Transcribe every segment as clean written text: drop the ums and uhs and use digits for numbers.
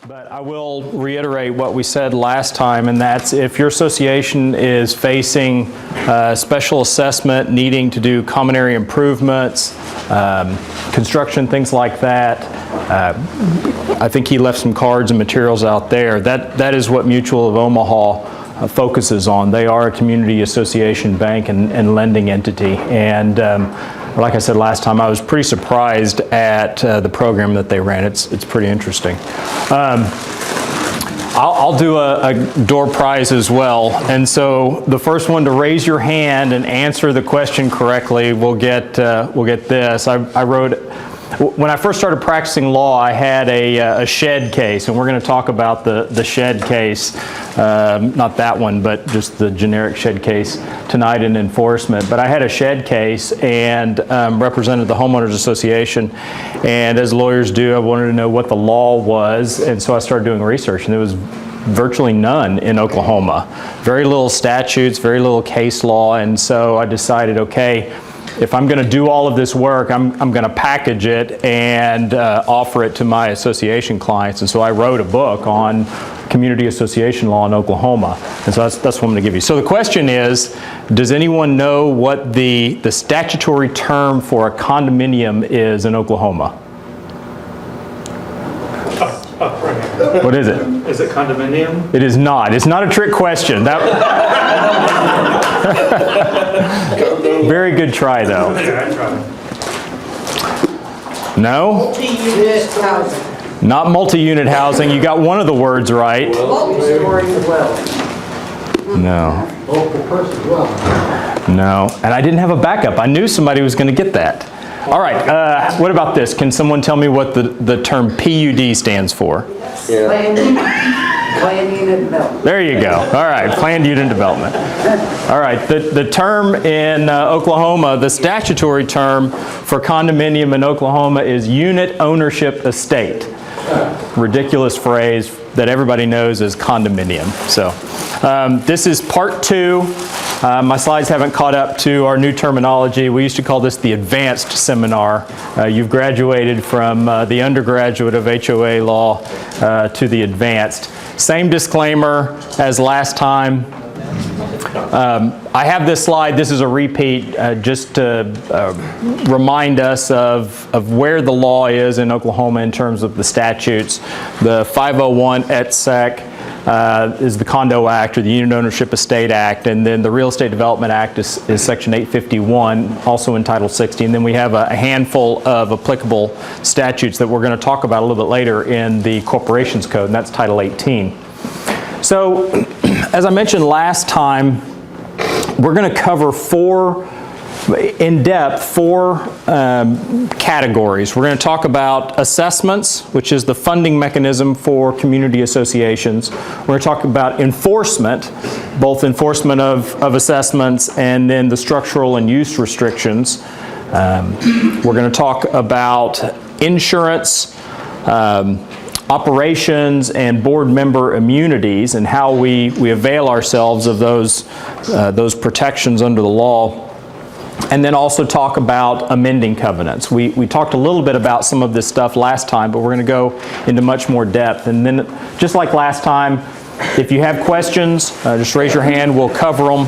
But I will reiterate what we said last time, and that's if your association is facing special assessment, needing to do common area improvements, construction, things like that, I think he left some cards and materials out there. That is what Mutual of Omaha focuses on. They are a community association bank and lending entity. And like I said last time, I was pretty surprised at the program that they ran. It's pretty interesting. I'll do a door prize as well. And so the first one to raise your hand and answer the question correctly will get this. I wrote, when I first started practicing law, I had a shed case, and we're going to talk about the shed case, not that one, but just the generic shed case tonight in enforcement. But I had a shed case and represented the Homeowners Association, and as lawyers do, I wanted to know what the law was, and so I started doing research, and there was virtually none in Oklahoma. Very little statutes, very little case law, and so I decided, okay, if I'm going to do all of this work, I'm going to package it and offer it to my association clients. And so I wrote a book on community association law in Oklahoma. And so that's what I'm going to give you. So the question is, does anyone know what the statutory term for a condominium is in Oklahoma? What is it? Is it condominium? It is not. It's not a trick question. Very good try, though. Yeah, I tried. No? Multi-unit housing. Not multi-unit housing. You got one of the words right. Multi-story dwelling. No. Multiple person dwelling. No. And I didn't have a backup. I knew somebody was going to get that. All right. What about this? Can someone tell me what the term PUD stands for? Planned unit development. There you go. All right. Planned unit development. All right. The term in Oklahoma, the statutory term for condominium in Oklahoma is unit ownership estate. Ridiculous phrase that everybody knows as condominium. So this is part 2. My slides haven't caught up to our new terminology. We used to call this the advanced seminar. You've graduated from the undergraduate of HOA law to the advanced. Same disclaimer as last time. I have this slide. This is a repeat just to remind us of where the law is in Oklahoma in terms of the statutes. The 501 et sec is the Condo Act or the Unit Ownership Estate Act, and then the Real Estate Development Act is Section 851, also in Title 60, and then we have a handful of applicable statutes that we're going to talk about a little bit later in the Corporations Code, and that's Title 18. So, as I mentioned last time, we're going to cover four categories. We're going to talk about assessments, which is the funding mechanism for community associations. We're going to talk about enforcement, both enforcement of assessments and then the structural and use restrictions. We're going to talk about insurance, operations, and board member immunities and how we avail ourselves of those protections under the law. And then also talk about amending covenants. We talked a little bit about some of this stuff last time, but we're going to go into much more depth. And then, just like last time, if you have questions, just raise your hand. We'll cover them.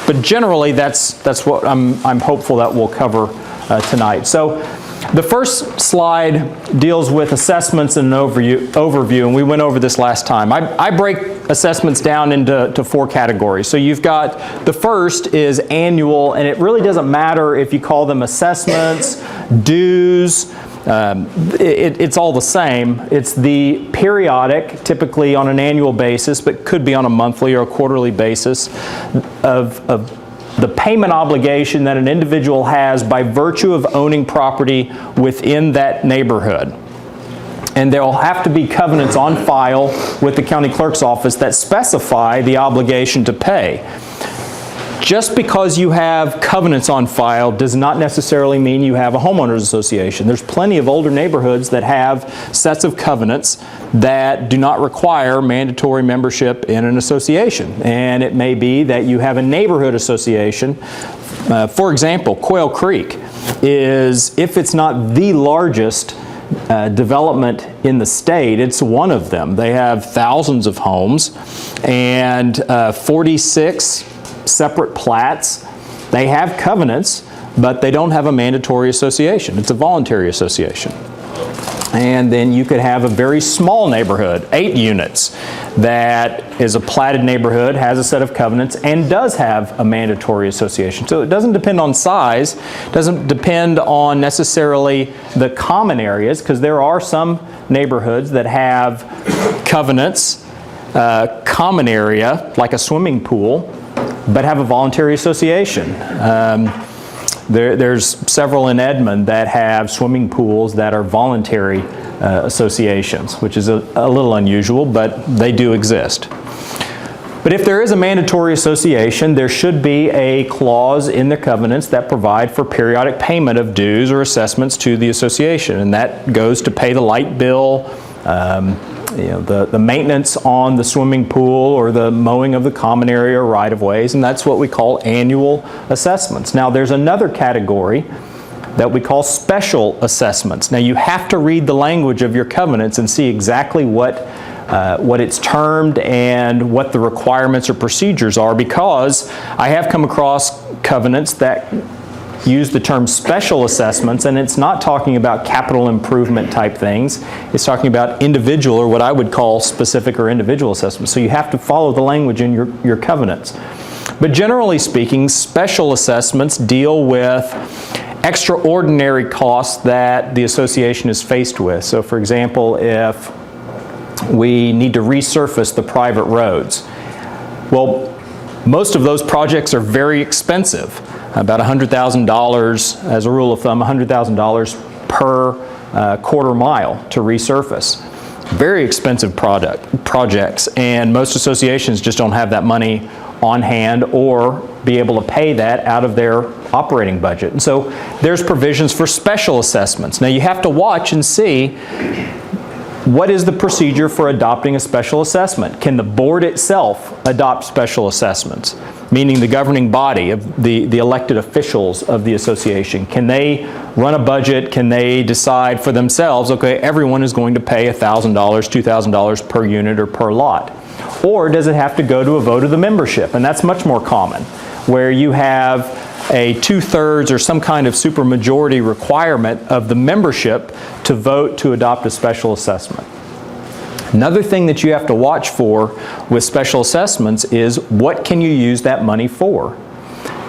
But generally, that's what I'm hopeful that we'll cover tonight. So, the first slide deals with assessments and an overview, and we went over this last time. I break assessments down into 4 categories. So you've got, the first is annual, and it really doesn't matter if you call them assessments, dues, it's all the same. It's the periodic, typically on an annual basis, but could be on a monthly or a quarterly basis, of the payment obligation that an individual has by virtue of owning property within that neighborhood. And there will have to be covenants on file with the county clerk's office that specify the obligation to pay. Just because you have covenants on file does not necessarily mean you have a homeowners association. There's plenty of older neighborhoods that have sets of covenants that do not require mandatory membership in an association. And it may be that you have a neighborhood association. For example, Quail Creek is, if it's not the largest development in the state. It's one of them. They have thousands of homes and 46 separate plats. They have covenants, but they don't have a mandatory association. It's a voluntary association. And then you could have a very small neighborhood, 8 units, that is a platted neighborhood, has a set of covenants, and does have a mandatory association. So it doesn't depend on size, doesn't depend on necessarily the common areas, because there are some neighborhoods that have covenants, common area, like a swimming pool, but have a voluntary association. There's several in Edmond that have swimming pools that are voluntary associations, which is a little unusual, but they do exist. But if there is a mandatory association, there should be a clause in the covenants that provide for periodic payment of dues or assessments to the association, and that goes to pay the light bill, the maintenance on the swimming pool or the mowing of the common area or right-of-ways, and that's what we call annual assessments. Now there's another category that we call special assessments. Now you have to read the language of your covenants and see exactly what it's termed and what the requirements or procedures are, because I have come across covenants that use the term special assessments, and it's not talking about capital improvement type things. It's talking about individual, or what I would call specific or individual assessments. So you have to follow the language in your covenants. But generally speaking, special assessments deal with extraordinary costs that the association is faced with. So for example, if we need to resurface the private roads, well, most of those projects are very expensive. About $100,000, as a rule of thumb, $100,000 per quarter mile to resurface. Very expensive projects, and most associations just don't have that money on hand or be able to pay that out of their operating budget. And so there's provisions for special assessments. Now you have to watch and see what is the procedure for adopting a special assessment. Can the board itself adopt special assessments? Meaning the governing body of the elected officials of the association. Can they run a budget? Can they decide for themselves, okay, everyone is going to pay $1,000, $2,000 per unit or per lot? Or does it have to go to a vote of the membership? And that's much more common, where you have a 2/3 or some kind of supermajority requirement of the membership to vote to adopt a special assessment. Another thing that you have to watch for with special assessments is what can you use that money for?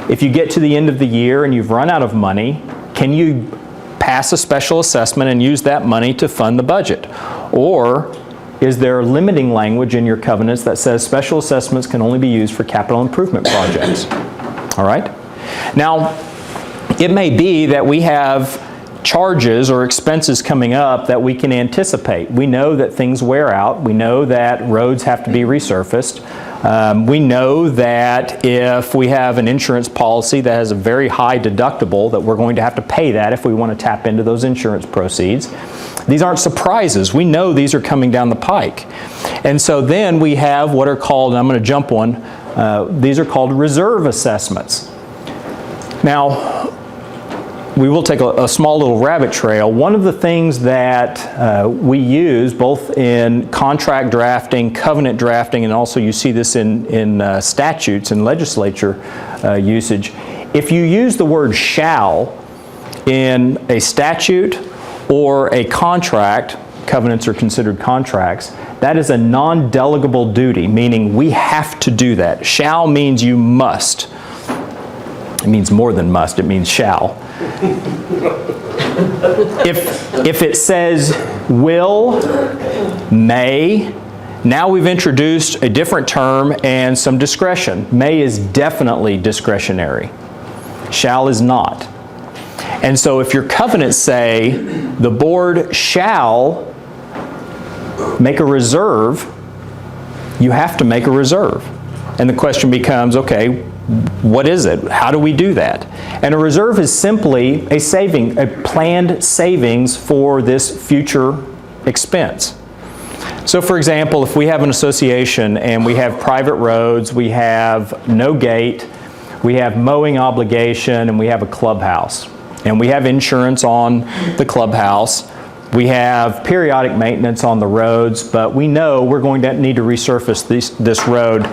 If you get to the end of the year and you've run out of money, can you pass a special assessment and use that money to fund the budget? Or is there limiting language in your covenants that says special assessments can only be used for capital improvement projects? All right? Now, it may be that we have charges or expenses coming up that we can anticipate. We know that things wear out. We know that roads have to be resurfaced. We know that if we have an insurance policy that has a very high deductible, that we're going to have to pay that if we want to tap into those insurance proceeds. These aren't surprises. We know these are coming down the pike. And so then we have what are called, and I'm going to jump one, these are called reserve assessments. Now, we will take a small little rabbit trail. One of the things that we use both in contract drafting, covenant drafting, and also you see this in statutes and legislature usage. If you use the word shall in a statute or a contract, covenants are considered contracts, that is a non-delegable duty, meaning we have to do that. Shall means you must. It means more than must, it means shall. If it says will, may, now we've introduced a different term and some discretion. May is definitely discretionary. Shall is not. And so if your covenants say the board shall make a reserve, you have to make a reserve. And the question becomes, okay, what is it? How do we do that? And a reserve is simply a planned savings for this future expense. So for example, if we have an association and we have private roads, we have no gate, we have mowing obligation, and we have a clubhouse, and we have insurance on the clubhouse, We have periodic maintenance on the roads, but we know we're going to need to resurface this road.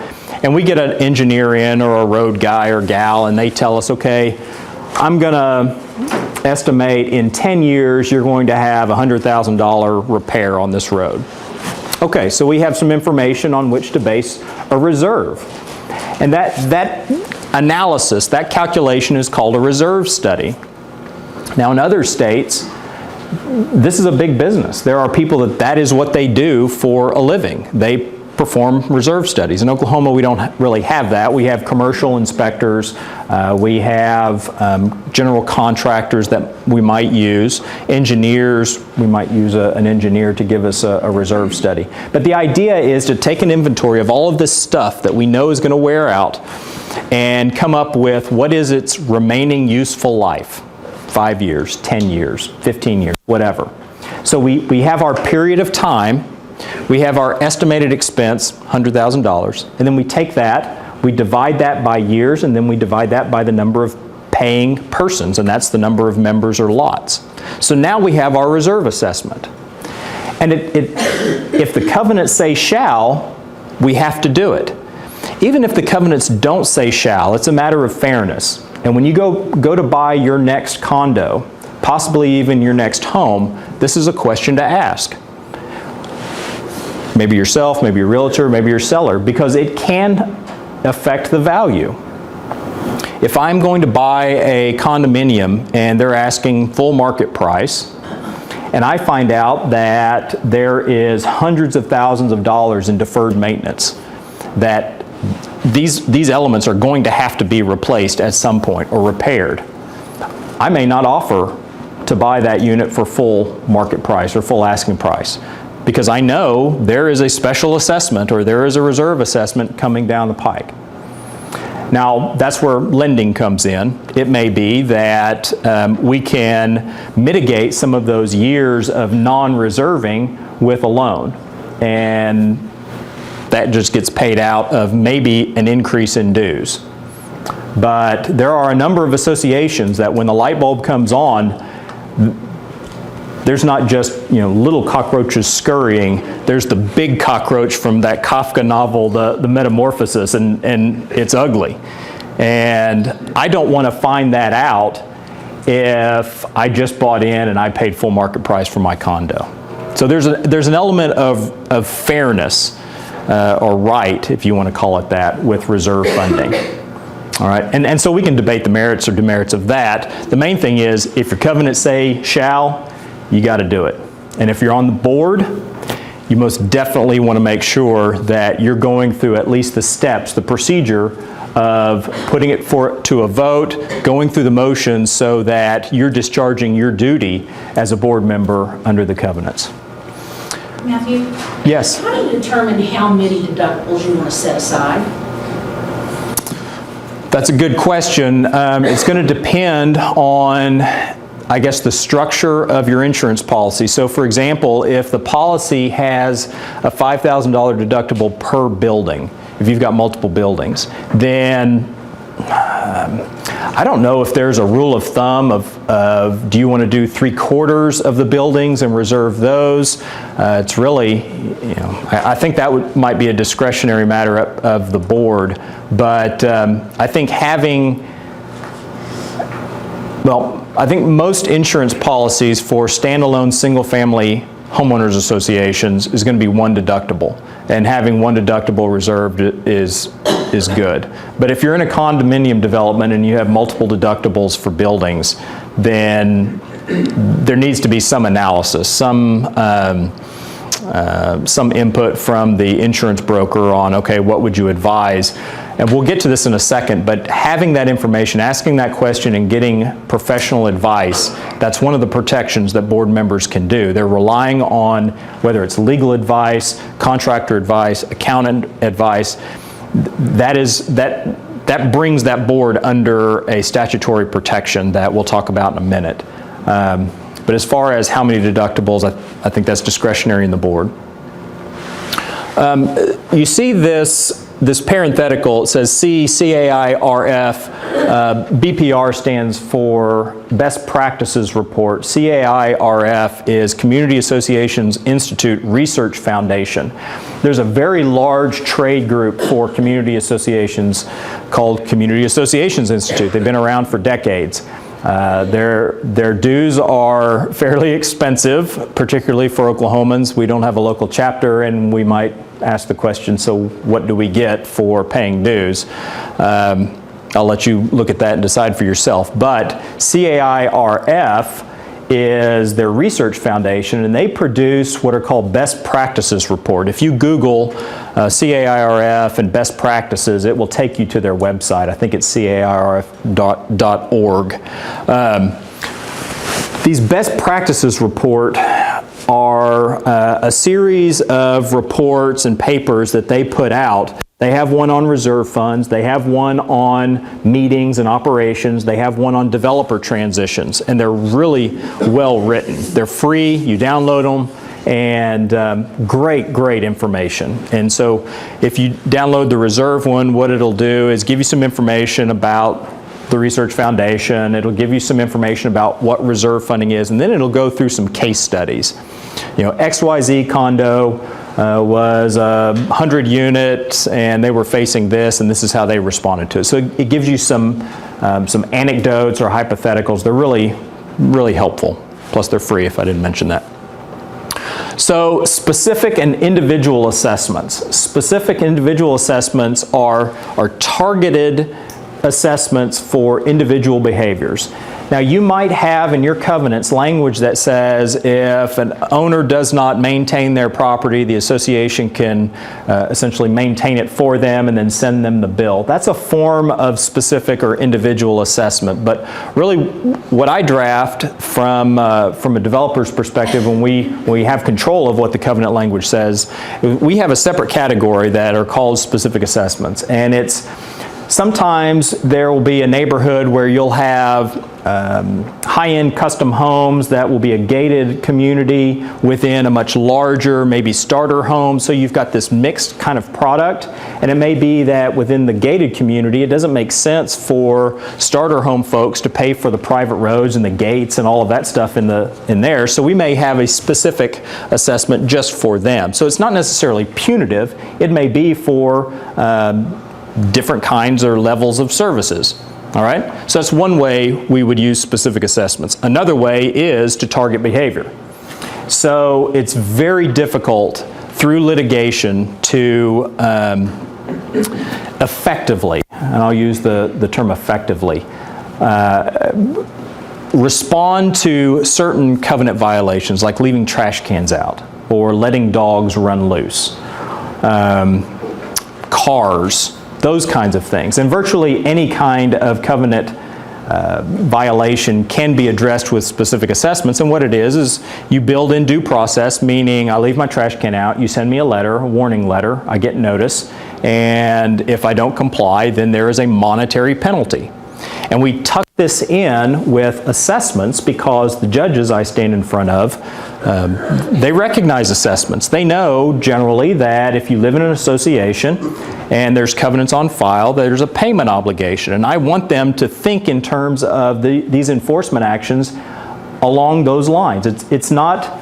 And we get an engineer in or a road guy or gal, and they tell us, okay, I'm going to estimate in 10 years you're going to have a $100,000 repair on this road. Okay, so we have some information on which to base a reserve. And that analysis, that calculation is called a reserve study. Now in other states, this is a big business. There are people that is what they do for a living. They perform reserve studies. In Oklahoma, we don't really have that. We have commercial inspectors. We have general contractors that we might use. Engineers, we might use an engineer to give us a reserve study. But the idea is to take an inventory of all of this stuff that we know is going to wear out and come up with what is its remaining useful life. 5 years, 10 years, 15 years, whatever. So we have our period of time. We have our estimated expense, $100,000, and then we take that, we divide that by years, and then we divide that by the number of paying persons, and that's the number of members or lots. So now we have our reserve assessment. And if the covenants say shall, we have to do it. Even if the covenants don't say shall, it's a matter of fairness. And when you go to buy your next condo, possibly even your next home, this is a question to ask. Maybe yourself, maybe your realtor, maybe your seller, because it can affect the value. If I'm going to buy a condominium and they're asking full market price, and I find out that there is hundreds of thousands of dollars in deferred maintenance, that these elements are going to have to be replaced at some point or repaired, I may not offer to buy that unit for full market price or full asking price, because I know there is a special assessment or there is a reserve assessment coming down the pike. Now, that's where lending comes in. It may be that we can mitigate some of those years of non-reserving with a loan, and that just gets paid out of maybe an increase in dues. But there are a number of associations that when the light bulb comes on, there's not just, little cockroaches scurrying. There's the big cockroach from that Kafka novel, the Metamorphosis, and it's ugly. And I don't want to find that out if I just bought in and I paid full market price for my condo. So there's an element of fairness, or right, if you want to call it that, with reserve funding. All right, and so we can debate the merits or demerits of that. The main thing is, if your covenants say shall, you got to do it. And if you're on the board, you most definitely want to make sure that you're going through at least the steps, the procedure of putting it to a vote, going through the motions so that you're discharging your duty as a board member under the covenants. Matthew? Yes? How do you determine how many deductibles you want to set aside? That's a good question. It's going to depend on, I guess, the structure of your insurance policy. So for example, if the policy has a $5,000 deductible per building, if you've got multiple buildings, then I don't know if there's a rule of thumb of do you want to do 3/4 of the buildings and reserve those? It's really, I think that might be a discretionary matter of the board, but I think I think most insurance policies for standalone single-family homeowners associations is going to be one deductible, and having one deductible reserved is good. But if you're in a condominium development and you have multiple deductibles for buildings, then there needs to be some analysis, some input from the insurance broker on, okay, what would you advise? And we'll get to this in a second, but having that information, asking that question and getting professional advice, that's one of the protections that board members can do. They're relying on whether it's legal advice, contractor advice, accountant advice. That brings that board under a statutory protection that we'll talk about in a minute. But as far as how many deductibles, I think that's discretionary in the board. You see this this parenthetical, it says CAIRF. BPR stands for Best Practices Report. CAIRF is Community Associations Institute Research Foundation. There's a very large trade group for community associations called Community Associations Institute. They've been around for decades. Their dues are fairly expensive, particularly for Oklahomans. We don't have a local chapter, and we might ask the question, so what do we get for paying dues? I'll let you look at that and decide for yourself. But CAIRF is their research foundation, and they produce what are called Best Practices Report. If you Google CAIRF and best practices, it will take you to their website. I think it's cairf.org. These Best Practices Report are a series of reports and papers that they put out. They have one on reserve funds, they have one on meetings and operations, they have one on developer transitions, and they're really well written. They're free, you download them, and great information. And so if you download the reserve one, what it'll do is give you some information about the Research Foundation, it'll give you some information about what reserve funding is, and then it'll go through some case studies. You know, XYZ condo was 100 units and they were facing this, and this is how they responded to it. So it gives you some anecdotes or hypotheticals. They're really helpful. Plus they're free, if I didn't mention that. So specific and individual assessments. Specific individual assessments are targeted assessments for individual behaviors. Now you might have in your covenants language that says if an owner does not maintain their property, the association can essentially maintain it for them and then send them the bill. That's a form of specific or individual assessment. But really what I draft from a developer's perspective, when we have control of what the covenant language says, we have a separate category that are called specific assessments. And it's sometimes there will be a neighborhood where you'll have high-end custom homes that will be a gated community within a much larger, maybe starter home. So you've got this mixed kind of product. And it may be that within the gated community, it doesn't make sense for starter home folks to pay for the private roads and the gates and all of that stuff in there. So we may have a specific assessment just for them. So it's not necessarily punitive. It may be for different kinds or levels of services. All right? So that's one way we would use specific assessments. Another way is to target behavior. So it's very difficult through litigation to effectively, and I'll use the term effectively, respond to certain covenant violations like leaving trash cans out or letting dogs run loose, cars, those kinds of things. And virtually any kind of covenant violation can be addressed with specific assessments. And what it is you build in due process, meaning I leave my trash can out, you send me a letter, a warning letter, I get notice, and if I don't comply, then there is a monetary penalty. And we tuck this in with assessments because the judges I stand in front of, they recognize assessments. They know generally that if you live in an association and there's covenants on file, there's a payment obligation. And I want them to think in terms of these enforcement actions along those lines. It's not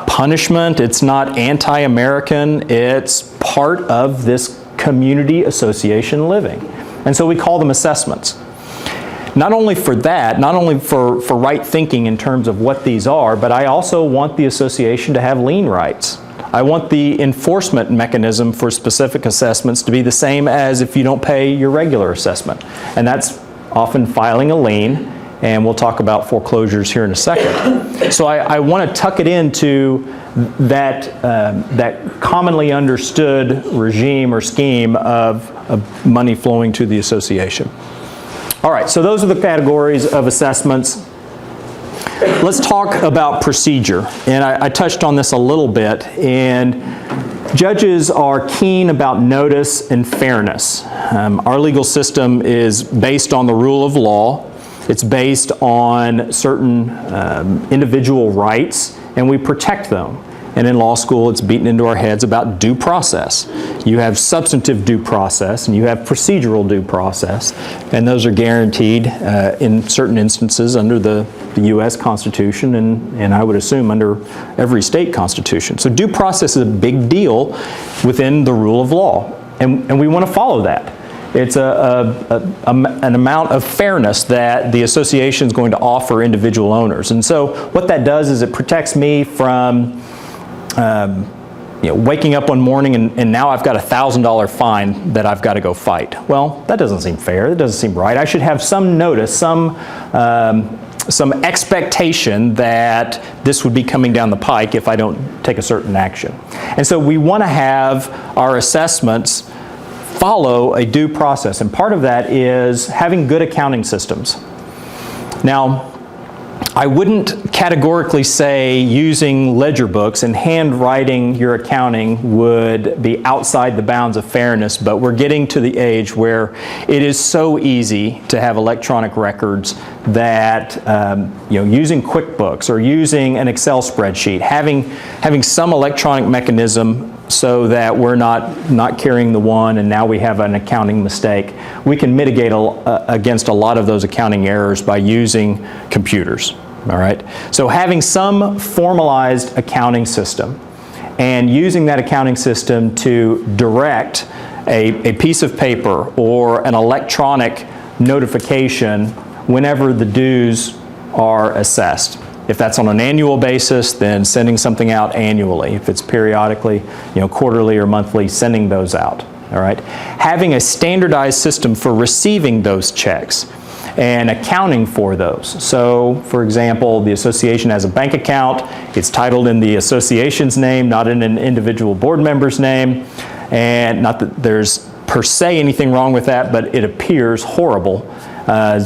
punishment, it's not anti-American, it's part of this community association living. And so we call them assessments. Not only for that, not only for right thinking in terms of what these are, but I also want the association to have lien rights. I want the enforcement mechanism for specific assessments to be the same as if you don't pay your regular assessment. And that's often filing a lien, and we'll talk about foreclosures here in a second. So I want to tuck it into that commonly understood regime or scheme of money flowing to the association. All right, so those are the categories of assessments. Let's talk about procedure. And I touched on this a little bit. And judges are keen about notice and fairness. Our legal system is based on the rule of law. It's based on certain individual rights, and we protect them. And in law school, it's beaten into our heads about due process. You have substantive due process and you have procedural due process. And those are guaranteed in certain instances under the U.S. Constitution and I would assume under every state constitution. So due process is a big deal within the rule of law. And we want to follow that. It's an amount of fairness that the association is going to offer individual owners. And so what that does is it protects me from waking up one morning and now I've got a $1,000 fine that I've got to go fight. Well, that doesn't seem fair. That doesn't seem right. I should have some notice, some expectation that this would be coming down the pike if I don't take a certain action. And so we want to have our assessments follow a due process, and part of that is having good accounting systems. Now, I wouldn't categorically say using ledger books and handwriting your accounting would be outside the bounds of fairness, but we're getting to the age where it is so easy to have electronic records that using QuickBooks or using an Excel spreadsheet, having some electronic mechanism so that we're not carrying the one and now we have an accounting mistake. We can mitigate against a lot of those accounting errors by using computers. All right? So having some formalized accounting system and using that accounting system to direct a piece of paper or an electronic notification whenever the dues are assessed. If that's on an annual basis, then sending something out annually. If it's periodically, quarterly or monthly, sending those out. All right? Having a standardized system for receiving those checks and accounting for those. So, for example, the association has a bank account. It's titled in the association's name, not in an individual board member's name. And not that there's per se anything wrong with that, but it appears horrible.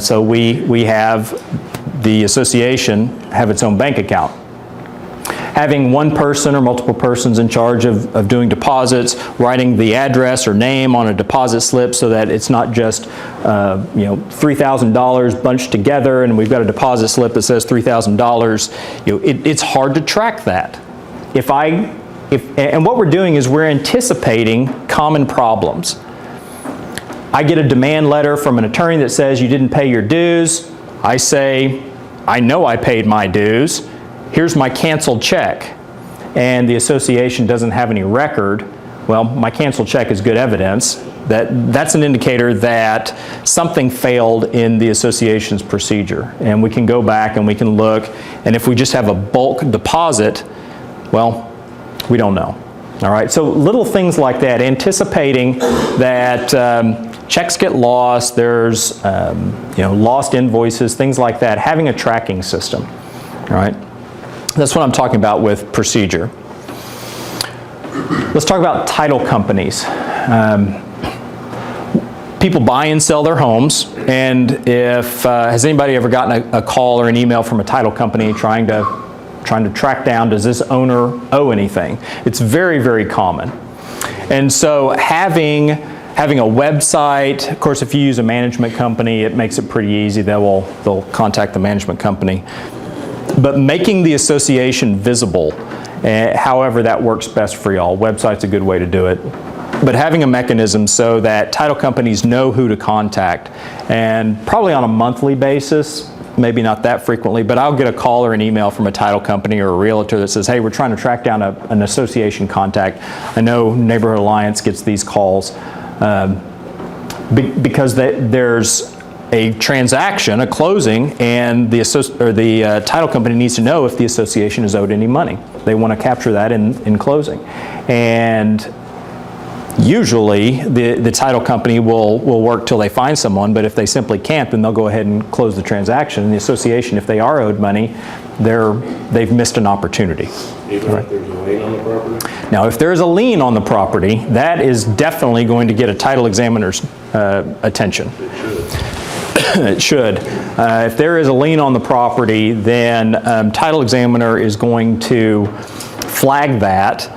So we have the association have its own bank account. Having one person or multiple persons in charge of doing deposits, writing the address or name on a deposit slip so that it's not just $3,000 bunched together and we've got a deposit slip that says $3,000. It's hard to track that. And what we're doing is we're anticipating common problems. I get a demand letter from an attorney that says you didn't pay your dues. I say, I know I paid my dues. Here's my canceled check. And the association doesn't have any record. Well, my canceled check is good evidence. That's an indicator that something failed in the association's procedure. And we can go back and we can look. And if we just have a bulk deposit, well, we don't know. All right, so little things like that, anticipating that checks get lost, there's lost invoices, things like that, having a tracking system. All right, that's what I'm talking about with procedure. Let's talk about title companies. People buy and sell their homes, and if has anybody ever gotten a call or an email from a title company trying to track down, does this owner owe anything? It's very, very common. And so having a website, of course, if you use a management company, it makes it pretty easy. They'll contact the management company. But making the association visible, however that works best for y'all. Website's a good way to do it. But having a mechanism so that title companies know who to contact, and probably on a monthly basis, maybe not that frequently, but I'll get a call or an email from a title company or a realtor that says, hey, we're trying to track down an association contact. I know Neighborhood Alliance gets these calls because there's a transaction, a closing, and the title company needs to know if the association is owed any money. They want to capture that in closing. And usually, the title company will work till they find someone, but if they simply can't, then they'll go ahead and close the transaction. And the association, if they are owed money, they've missed an opportunity. Even if there's a lien on the property? Now, if there is a lien on the property, that is definitely going to get a title examiner's attention. It should. If there is a lien on the property, then title examiner is going to flag that,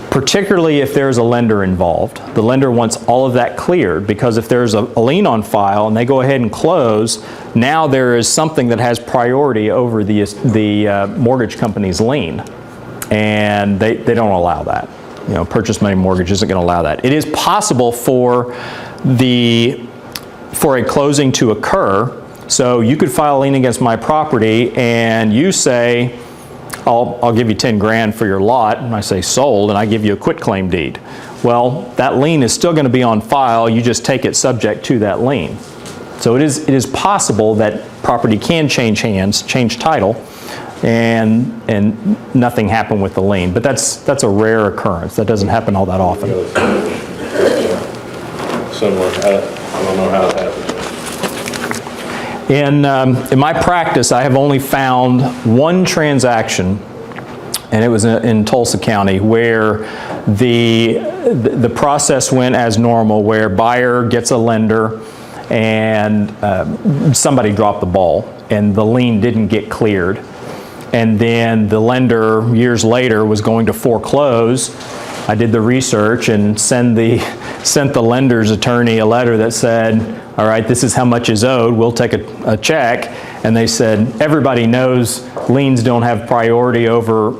particularly if there's a lender involved. The lender wants all of that cleared, because if there's a lien on file and they go ahead and close, now there is something that has priority over the mortgage company's lien. and they don't allow that. You know, purchase money mortgage isn't going to allow that. It is possible for a closing to occur. So you could file a lien against my property and you say, I'll give you 10 grand for your lot, and I say sold, and I give you a quitclaim deed. Well, that lien is still going to be on file, you just take it subject to that lien. So it is possible that property can change hands, change title, and nothing happen with the lien. But that's a rare occurrence. That doesn't happen all that often. Similar, I don't know how it happens. In my practice, I have only found one transaction, and it was in Tulsa County, where the process went as normal, where buyer gets a lender and somebody dropped the ball and the lien didn't get cleared. And then the lender, years later, was going to foreclose. I did the research and sent the lender's attorney a letter that said, all right, this is how much is owed, we'll take a check. And they said, everybody knows liens don't have priority over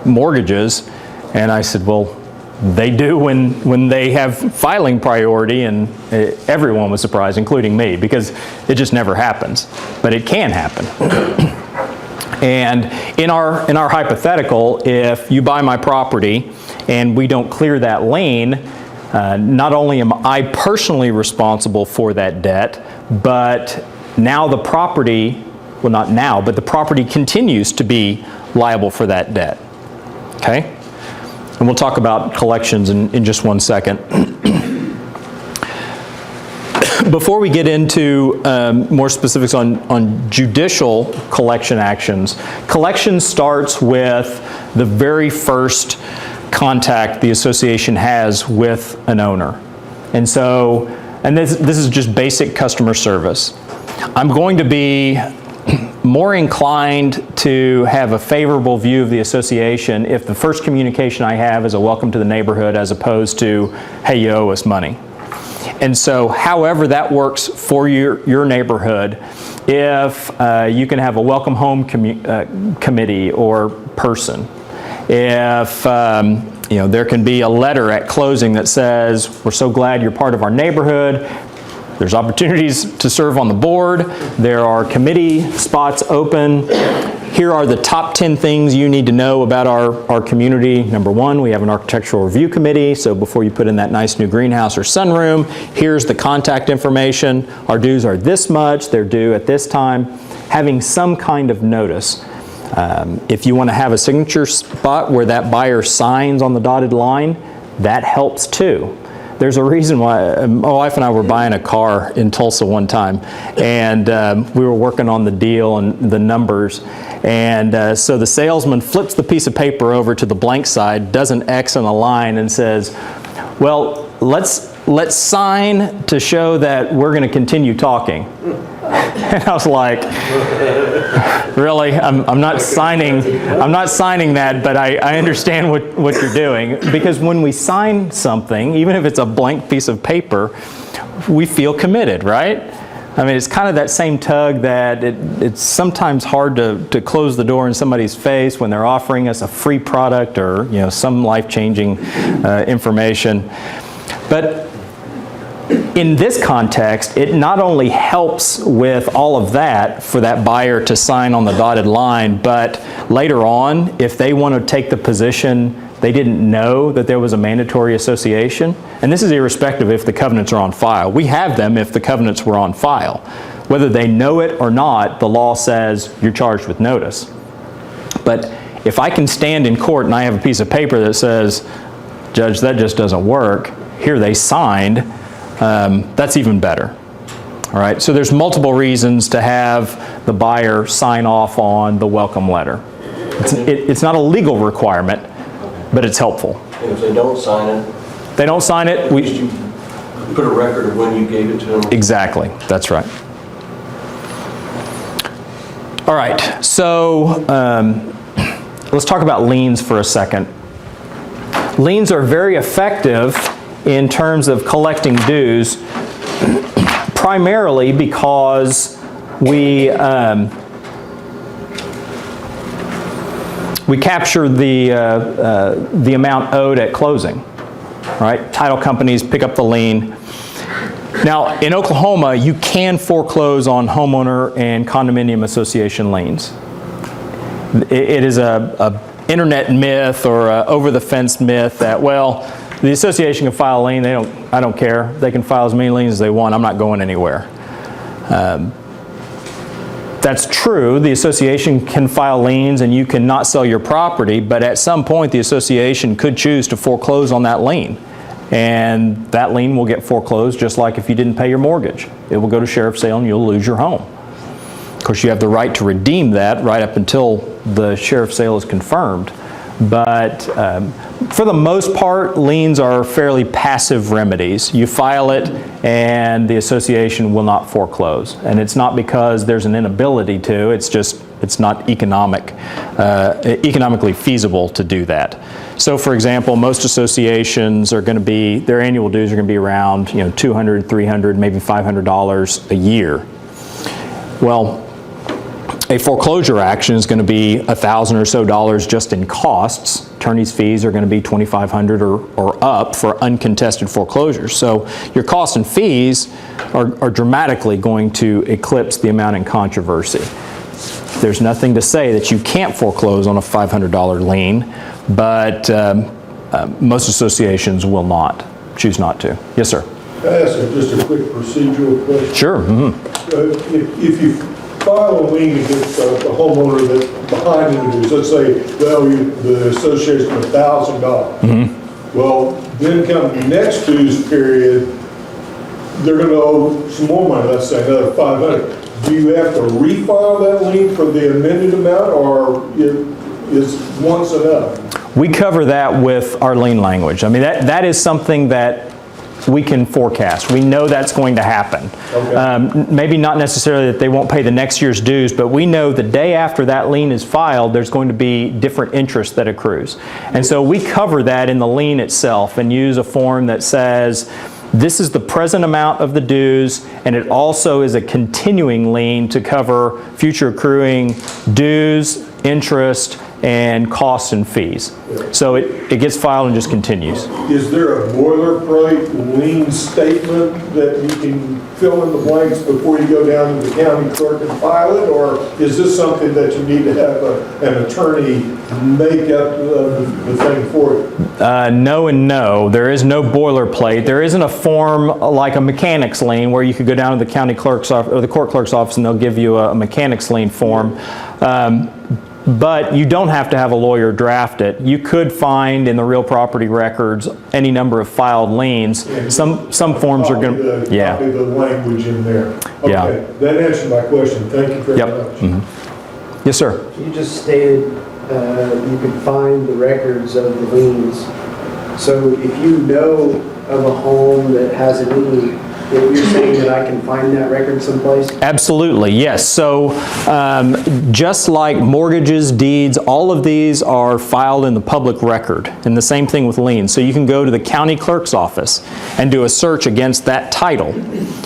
mortgages. And I said, well, they do when they have filing priority, and everyone was surprised, including me, because it just never happens. But it can happen. And in our hypothetical, if you buy my property and we don't clear that lien, not only am I personally responsible for that debt, but now the property, well, not now, but the property continues to be liable for that debt. Okay? And we'll talk about collections in just one second. Before we get into more specifics on judicial collection actions, collection starts with the very first contact the association has with an owner. And so, and this is just basic customer service. I'm going to be more inclined to have a favorable view of the association if the first communication I have is a welcome to the neighborhood, as opposed to, hey, you owe us money. And so however that works for your neighborhood, if you can have a welcome home committee or person, if there can be a letter at closing that says, we're so glad you're part of our neighborhood, there's opportunities to serve on the board, there are committee spots open, here are the top 10 things you need to know about our community. Number one, we have an architectural review committee, so before you put in that nice new greenhouse or sunroom, here's the contact information. Our dues are this much, they're due at this time. Having some kind of notice. If you want to have a signature spot where that buyer signs on the dotted line, that helps too. There's a reason why my wife and I were buying a car in Tulsa one time, and we were working on the deal and the numbers, and so the salesman flips the piece of paper over to the blank side, does an X and a line, and says, well, let's sign to show that we're going to continue talking. And I was like, really? I'm not signing that, but I understand what you're doing. Because when we sign something, even if it's a blank piece of paper, we feel committed, right? I mean, it's kind of that same tug that it's sometimes hard to close the door in somebody's face when they're offering us a free product or some life-changing information. But in this context, it not only helps with all of that for that buyer to sign on the dotted line, but later on, if they want to take the position they didn't know that there was a mandatory association, and this is irrespective if the covenants are on file. We have them if the covenants were on file. Whether they know it or not, the law says you're charged with notice. But if I can stand in court and I have a piece of paper that says, Judge, that just doesn't work, here they signed, that's even better. All right, so there's multiple reasons to have the buyer sign off on the welcome letter. It's not a legal requirement, but it's helpful. And if they don't sign it, we you put a record of when you gave it to them. Exactly, that's right. All right, so let's talk about liens for a second. Liens are very effective in terms of collecting dues, primarily because we we capture the amount owed at closing, right? Title companies pick up the lien. Now, in Oklahoma, you can foreclose on homeowner and condominium association liens. It is a internet myth or a over-the-fence myth that, well, the association can file a lien. I don't care. They can file as many liens as they want. I'm not going anywhere. That's true. The association can file liens and you cannot sell your property, but at some point the association could choose to foreclose on that lien. And that lien will get foreclosed just like if you didn't pay your mortgage. It will go to sheriff's sale and you'll lose your home. Of course, you have the right to redeem that right up until the sheriff's sale is confirmed. But for the most part, liens are fairly passive remedies. You file it and the association will not foreclose. And it's not because there's an inability to, it's not economically feasible to do that. So for example, most associations are going to be, their annual dues are going to be around $200, $300, maybe $500 a year. Well, a foreclosure action is going to be $1,000 or so just in costs. Attorney's fees are going to be $2,500 or up for uncontested foreclosures. So your costs and fees are dramatically going to eclipse the amount in controversy. There's nothing to say that you can't foreclose on a $500 lien, but most associations will not, choose not to. Yes, sir. Can I ask just a quick procedural question? Sure. If you file a lien against the homeowner that's behind in the dues, let's say the association $1,000. Well, then come the next dues period, they're going to owe some more money, let's say another $500. Do you have to refile that lien for the amended amount, or is once enough? We cover that with our lien language. I mean, that is something that we can forecast. We know that's going to happen. Okay. Maybe not necessarily that they won't pay the next year's dues, but we know the day after that lien is filed, there's going to be different interest that accrues. And so we cover that in the lien itself and use a form that says, this is the present amount of the dues, and it also is a continuing lien to cover future accruing dues, interest, and costs and fees. So it gets filed and just continues. Is there a boilerplate lien statement that you can fill in the blanks before you go down to the county clerk and file it, or is this something that you need to have an attorney make up the thing for you? No and no. There is no boilerplate. There isn't a form like a mechanic's lien where you could go down to the county clerk's office or the court clerk's office and they'll give you a mechanic's lien form. But you don't have to have a lawyer draft it. You could find in the real property records any number of filed liens. Some forms are going to, copy the language in there. Okay, yeah. That answered my question. Thank you very much. Mm-hmm. Yes, sir. You just stated you could find the records of the liens. So if you know of a home that has a lien, you're saying that I can find that record someplace? Absolutely, yes. So just like mortgages, deeds, all of these are filed in the public record, and the same thing with liens. So you can go to the county clerk's office and do a search against that title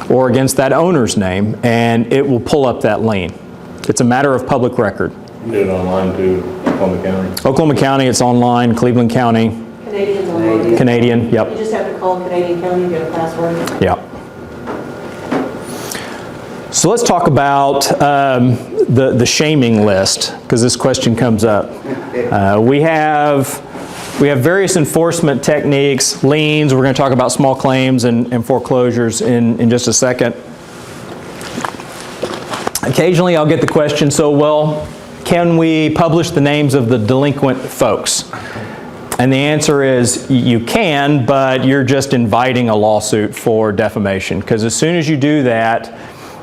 or against that owner's name, and it will pull up that lien. It's a matter of public record. You do it online too, Oklahoma County? Oklahoma County, it's online. Cleveland County, Canadian's online. Canadian, You yep. just have to call Canadian County and get a password. Yep. So let's talk about the shaming list, because this question comes up. We have various enforcement techniques, liens. We're going to talk about small claims and foreclosures in just a second. Occasionally I'll get the question, so well, can we publish the names of the delinquent folks? And the answer is you can, but you're just inviting a lawsuit for defamation, because as soon as you do that,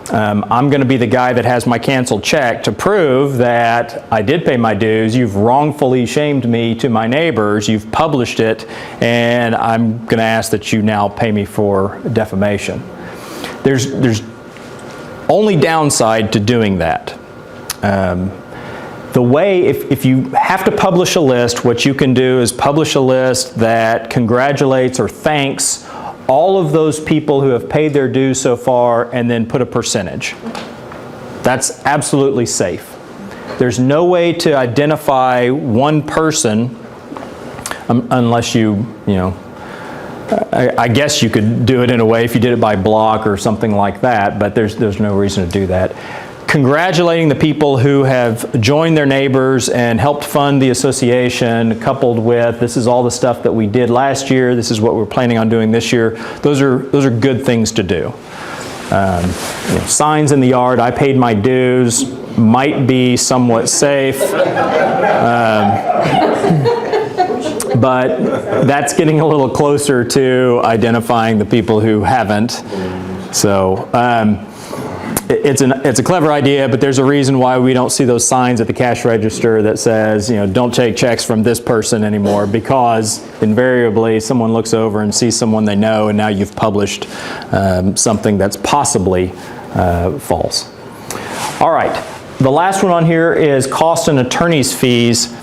I'm going to be the guy that has my canceled check to prove that I did pay my dues. You've wrongfully shamed me to my neighbors. You've published it, and I'm going to ask that you now pay me for defamation. There's only downside to doing that. The way, if you have to publish a list, what you can do is publish a list that congratulates or thanks all of those people who have paid their dues so far, and then put a percentage. That's absolutely safe. there's no way to identify one person unless you know, I guess you could do it in a way if you did it by block or something like that, but there's no reason to do that. Congratulating the people who have joined their neighbors and helped fund the association, coupled with this is all the stuff that we did last year, this is what we're planning on doing this year. Those are good things to do. You know, signs in the yard, I paid my dues, might be somewhat safe. But that's getting a little closer to identifying the people who haven't. So it's a clever idea, but there's a reason why we don't see those signs at the cash register that says, you know, don't take checks from this person anymore, because invariably someone looks over and sees someone they know, and now you've published something that's possibly false. All right, the last one on here is cost and attorney's fees.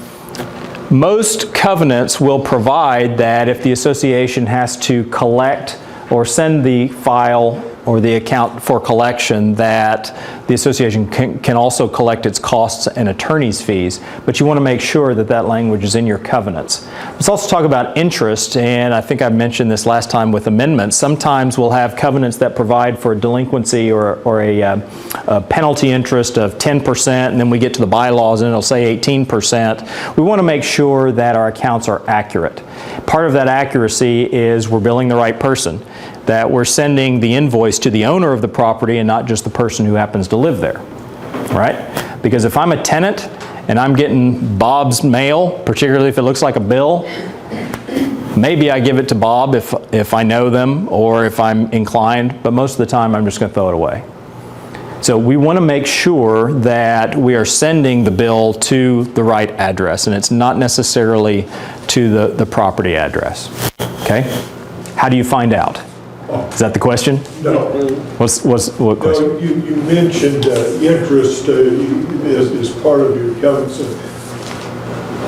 Most covenants will provide that if the association has to collect or send the file or the account for collection, that the association can also collect its costs and attorney's fees, but you want to make sure that that language is in your covenants. Let's also talk about interest, and I think I mentioned this last time with amendments. Sometimes we'll have covenants that provide for a delinquency or a penalty interest of 10%, and then we get to the bylaws and it'll say 18%. We want to make sure that our accounts are accurate. Part of that accuracy is we're billing the right person, that we're sending the invoice to the owner of the property and not just the person who happens to live there, right? Because if I'm a tenant and I'm getting Bob's mail, particularly if it looks like a bill, maybe I give it to Bob if I know them or if I'm inclined, but most of the time I'm just going to throw it away. So we want to make sure that we are sending the bill to the right address, and it's not necessarily to the property address. Okay? How do you find out? Is that the question? No. What question? No, you mentioned interest is part of your covenants.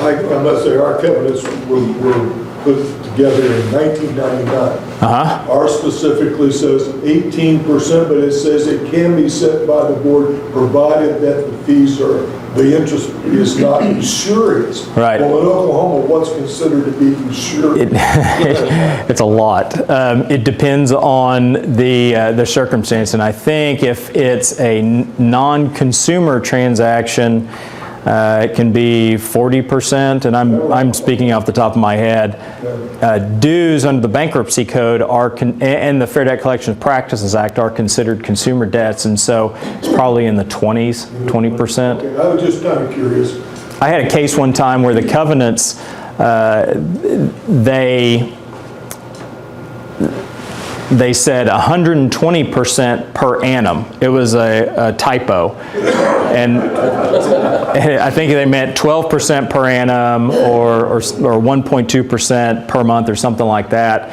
I must say our covenants were put together in 1999. Ours specifically says 18%, but it says it can be set by the board provided that the fees are, the interest is not usurious. Right. Well, in Oklahoma, what's considered to be usurious? It's a lot. It depends on the circumstance, and I think if it's a non-consumer transaction, it can be 40%, and I'm speaking off the top of my head. Dues under the Bankruptcy Code and the Fair Debt Collection Practices Act are considered consumer debts, and so it's probably in the 20s, 20%. Okay, I was just kind of curious. I had a case one time where the covenants, they said 120% per annum. It was a typo. And I think they meant 12% per annum or 1.2% per month or something like that.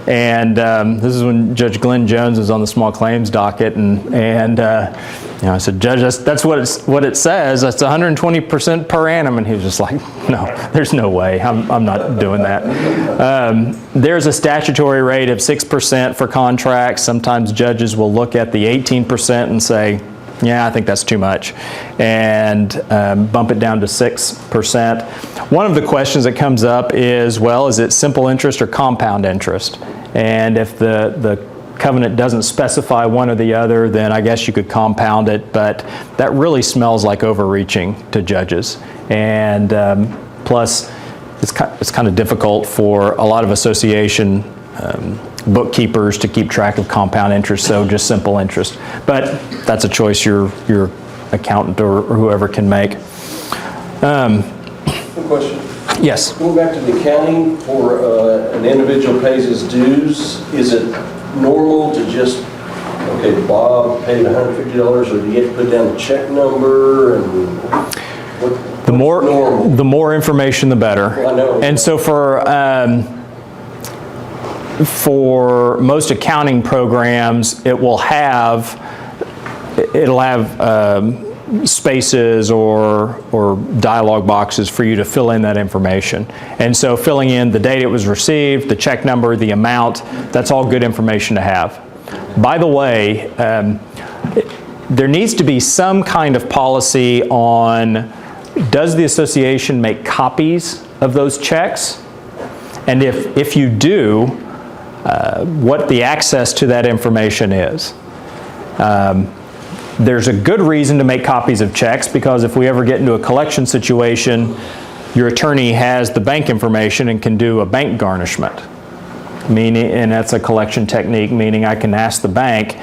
And this is when Judge Glenn Jones was on the small claims docket, and you know, I said, Judge, that's what it says. That's 120% per annum. And he was just like, no, there's no way. I'm not doing that. There's a statutory rate of 6% for contracts. Sometimes judges will look at the 18% and say, yeah, I think that's too much, and bump it down to 6%. One of the questions that comes up is, well, is it simple interest or compound interest? And if the covenant doesn't specify one or the other, then I guess you could compound it, but that really smells like overreaching to judges. And plus, it's kind of difficult for a lot of association bookkeepers to keep track of compound interest, so just simple interest. But that's a choice your accountant or whoever can make. Good question. Yes. Going back to the accounting for an individual pays his dues, is it normal to just, okay, Bob paid $150, or do you have to put down the check number and The more information, the better. Well, I know. And so for most accounting programs, it'll have spaces or dialog boxes for you to fill in that information. And so filling in the date it was received, the check number, the amount, that's all good information to have. By the way, there needs to be some kind of policy on does the association make copies of those checks? And if you do, what the access to that information is. There's a good reason to make copies of checks, because if we ever get into a collection situation, your attorney has the bank information and can do a bank garnishment. Meaning, and that's a collection technique, meaning I can ask the bank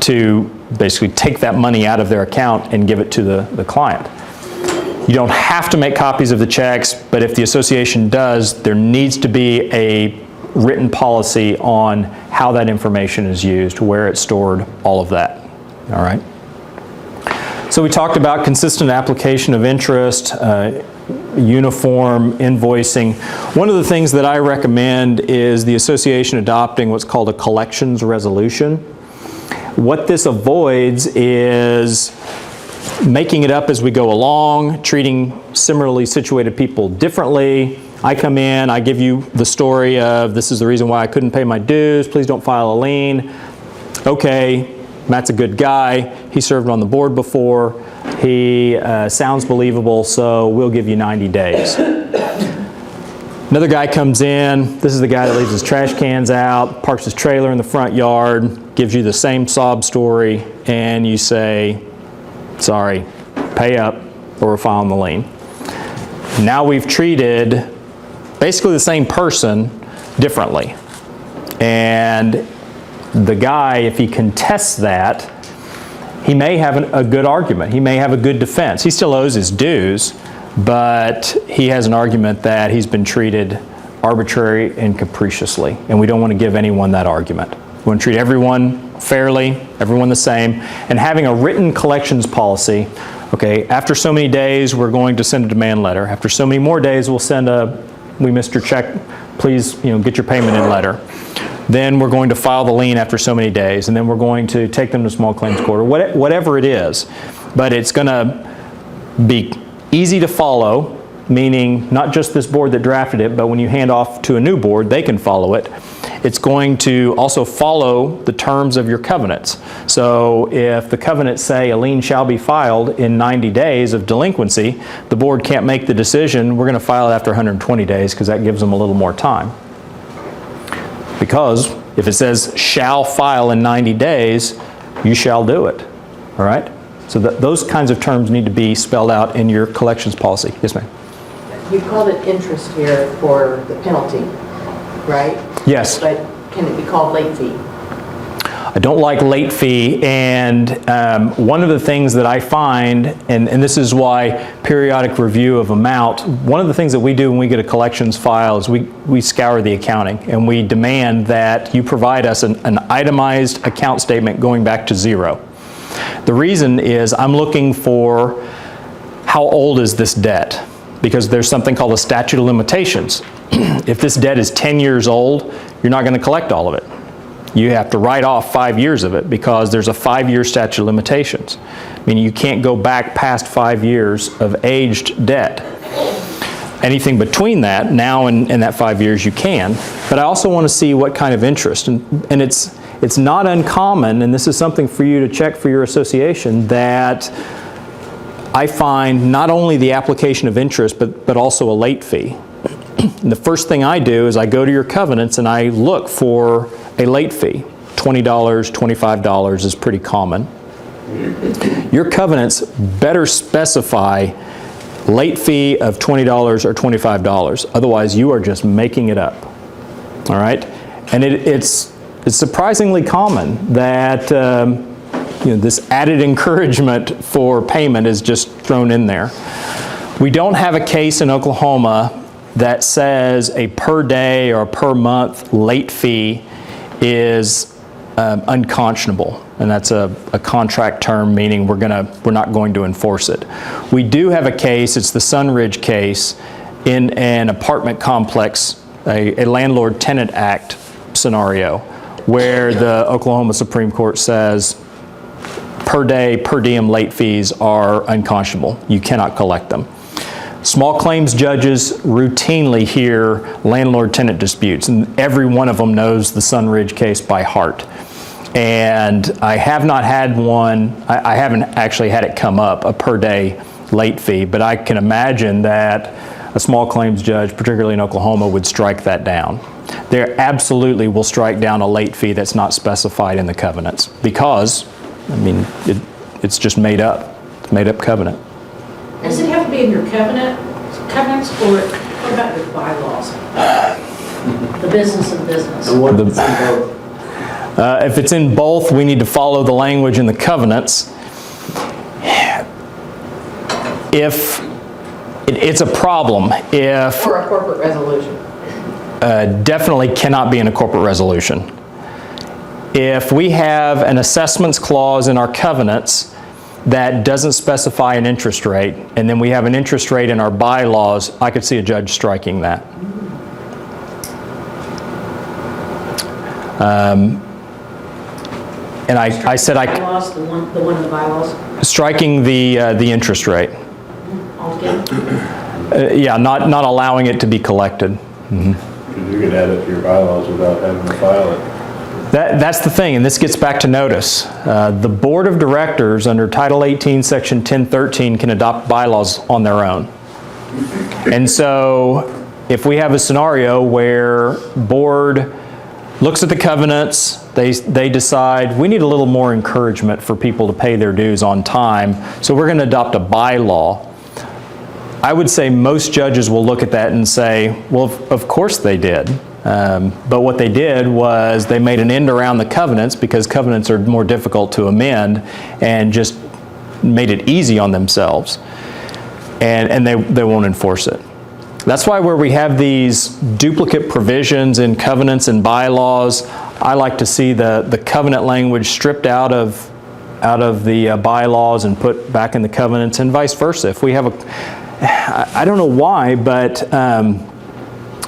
to basically take that money out of their account and give it to the client. You don't have to make copies of the checks, but if the association does, there needs to be a written policy on how that information is used, where it's stored, all of that. All right? So we talked about consistent application of interest, uniform invoicing. One of the things that I recommend is the association adopting what's called a collections resolution. What this avoids is making it up as we go along, treating similarly situated people differently. I come in, I give you the story of this is the reason why I couldn't pay my dues, please don't file a lien. Okay, Matt's a good guy, he served on the board before, he sounds believable, so we'll give you 90 days. Another guy comes in, this is the guy that leaves his trash cans out, parks his trailer in the front yard, gives you the same sob story, and you say, sorry, pay up or we're filing the lien. Now we've treated basically the same person differently. And the guy, if he contests that, he may have a good argument. He may have a good defense. He still owes his dues, but he has an argument that he's been treated arbitrary and capriciously. And we don't want to give anyone that argument. We want to treat everyone fairly, everyone the same, and having a written collections policy. Okay, after so many days, we're going to send a demand letter. After so many more days, we'll send we missed your check, please, get your payment in letter. Then we're going to file the lien after so many days, and then we're going to take them to small claims court, or whatever it is. But it's going to be easy to follow, meaning not just this board that drafted it, but when you hand off to a new board, they can follow it. It's going to also follow the terms of your covenants. So if the covenants say a lien shall be filed in 90 days of delinquency, the board can't make the decision, we're going to file it after 120 days because that gives them a little more time. Because if it says shall file in 90 days, you shall do it. All right? So those kinds of terms need to be spelled out in your collections policy. Yes, ma'am. You called it interest here for the penalty, right? Yes. But can it be called late fee? I don't like late fee, and one of the things that I find, and this is why periodic review of amount, one of the things that we do when we get a collections file is we scour the accounting, and we demand that you provide us an itemized account statement going back to zero. The reason is I'm looking for how old is this debt, because there's something called a statute of limitations. If this debt is 10 years old, you're not going to collect all of it. You have to write off 5 years of it because there's a 5-year statute of limitations. Meaning you can't go back past 5 years of aged debt. Anything between that, now and that 5 years you can. But I also want to see what kind of interest. And it's not uncommon, and this is something for you to check for your association, that I find not only the application of interest, but also a late fee. And the first thing I do is I go to your covenants and I look for a late fee. $20, $25 is pretty common. Your covenants better specify late fee of $20 or $25. Otherwise, you are just making it up. All right? And it's surprisingly common that this added encouragement for payment is just thrown in there. We don't have a case in Oklahoma that says a per day or per month late fee is unconscionable, and that's a contract term, meaning we're not going to enforce it. We do have a case, it's the Sunridge case, in an apartment complex, a landlord-tenant act scenario, where the Oklahoma Supreme Court says per day, per diem late fees are unconscionable. You cannot collect them. Small claims judges routinely hear landlord-tenant disputes, and every one of them knows the Sunridge case by heart. And I have not had one, I haven't actually had it come up, a per day late fee, but I can imagine that a small claims judge, particularly in Oklahoma, would strike that down. They absolutely will strike down a late fee that's not specified in the covenants because, I mean, it's just made up. It's made up covenant. Does it have to be in your covenants, or what about your bylaws? The business and business. And what is in both? If it's in both, we need to follow the language in the covenants. If it's a problem, if For a corporate resolution. definitely cannot be in a corporate resolution. If we have an assessments clause in our covenants that doesn't specify an interest rate, and then we have an interest rate in our bylaws, I could see a judge striking that. And I said Bylaws, the one in the bylaws striking the interest rate. altogether? Yeah, not allowing it to be collected. Because you could add it to your bylaws without having to file it. That's the thing, and this gets back to notice. The Board of Directors under Title 18, Section 1013 can adopt bylaws on their own. And so if we have a scenario where board looks at the covenants, they decide we need a little more encouragement for people to pay their dues on time, so we're going to adopt a bylaw. I would say most judges will look at that and say, well, of course they did. But what they did was they made an end around the covenants because covenants are more difficult to amend and just made it easy on themselves. And they won't enforce it. That's why where we have these duplicate provisions in covenants and bylaws, I like to see the covenant language stripped out of the bylaws and put back in the covenants, and vice versa. If we have I don't know why, but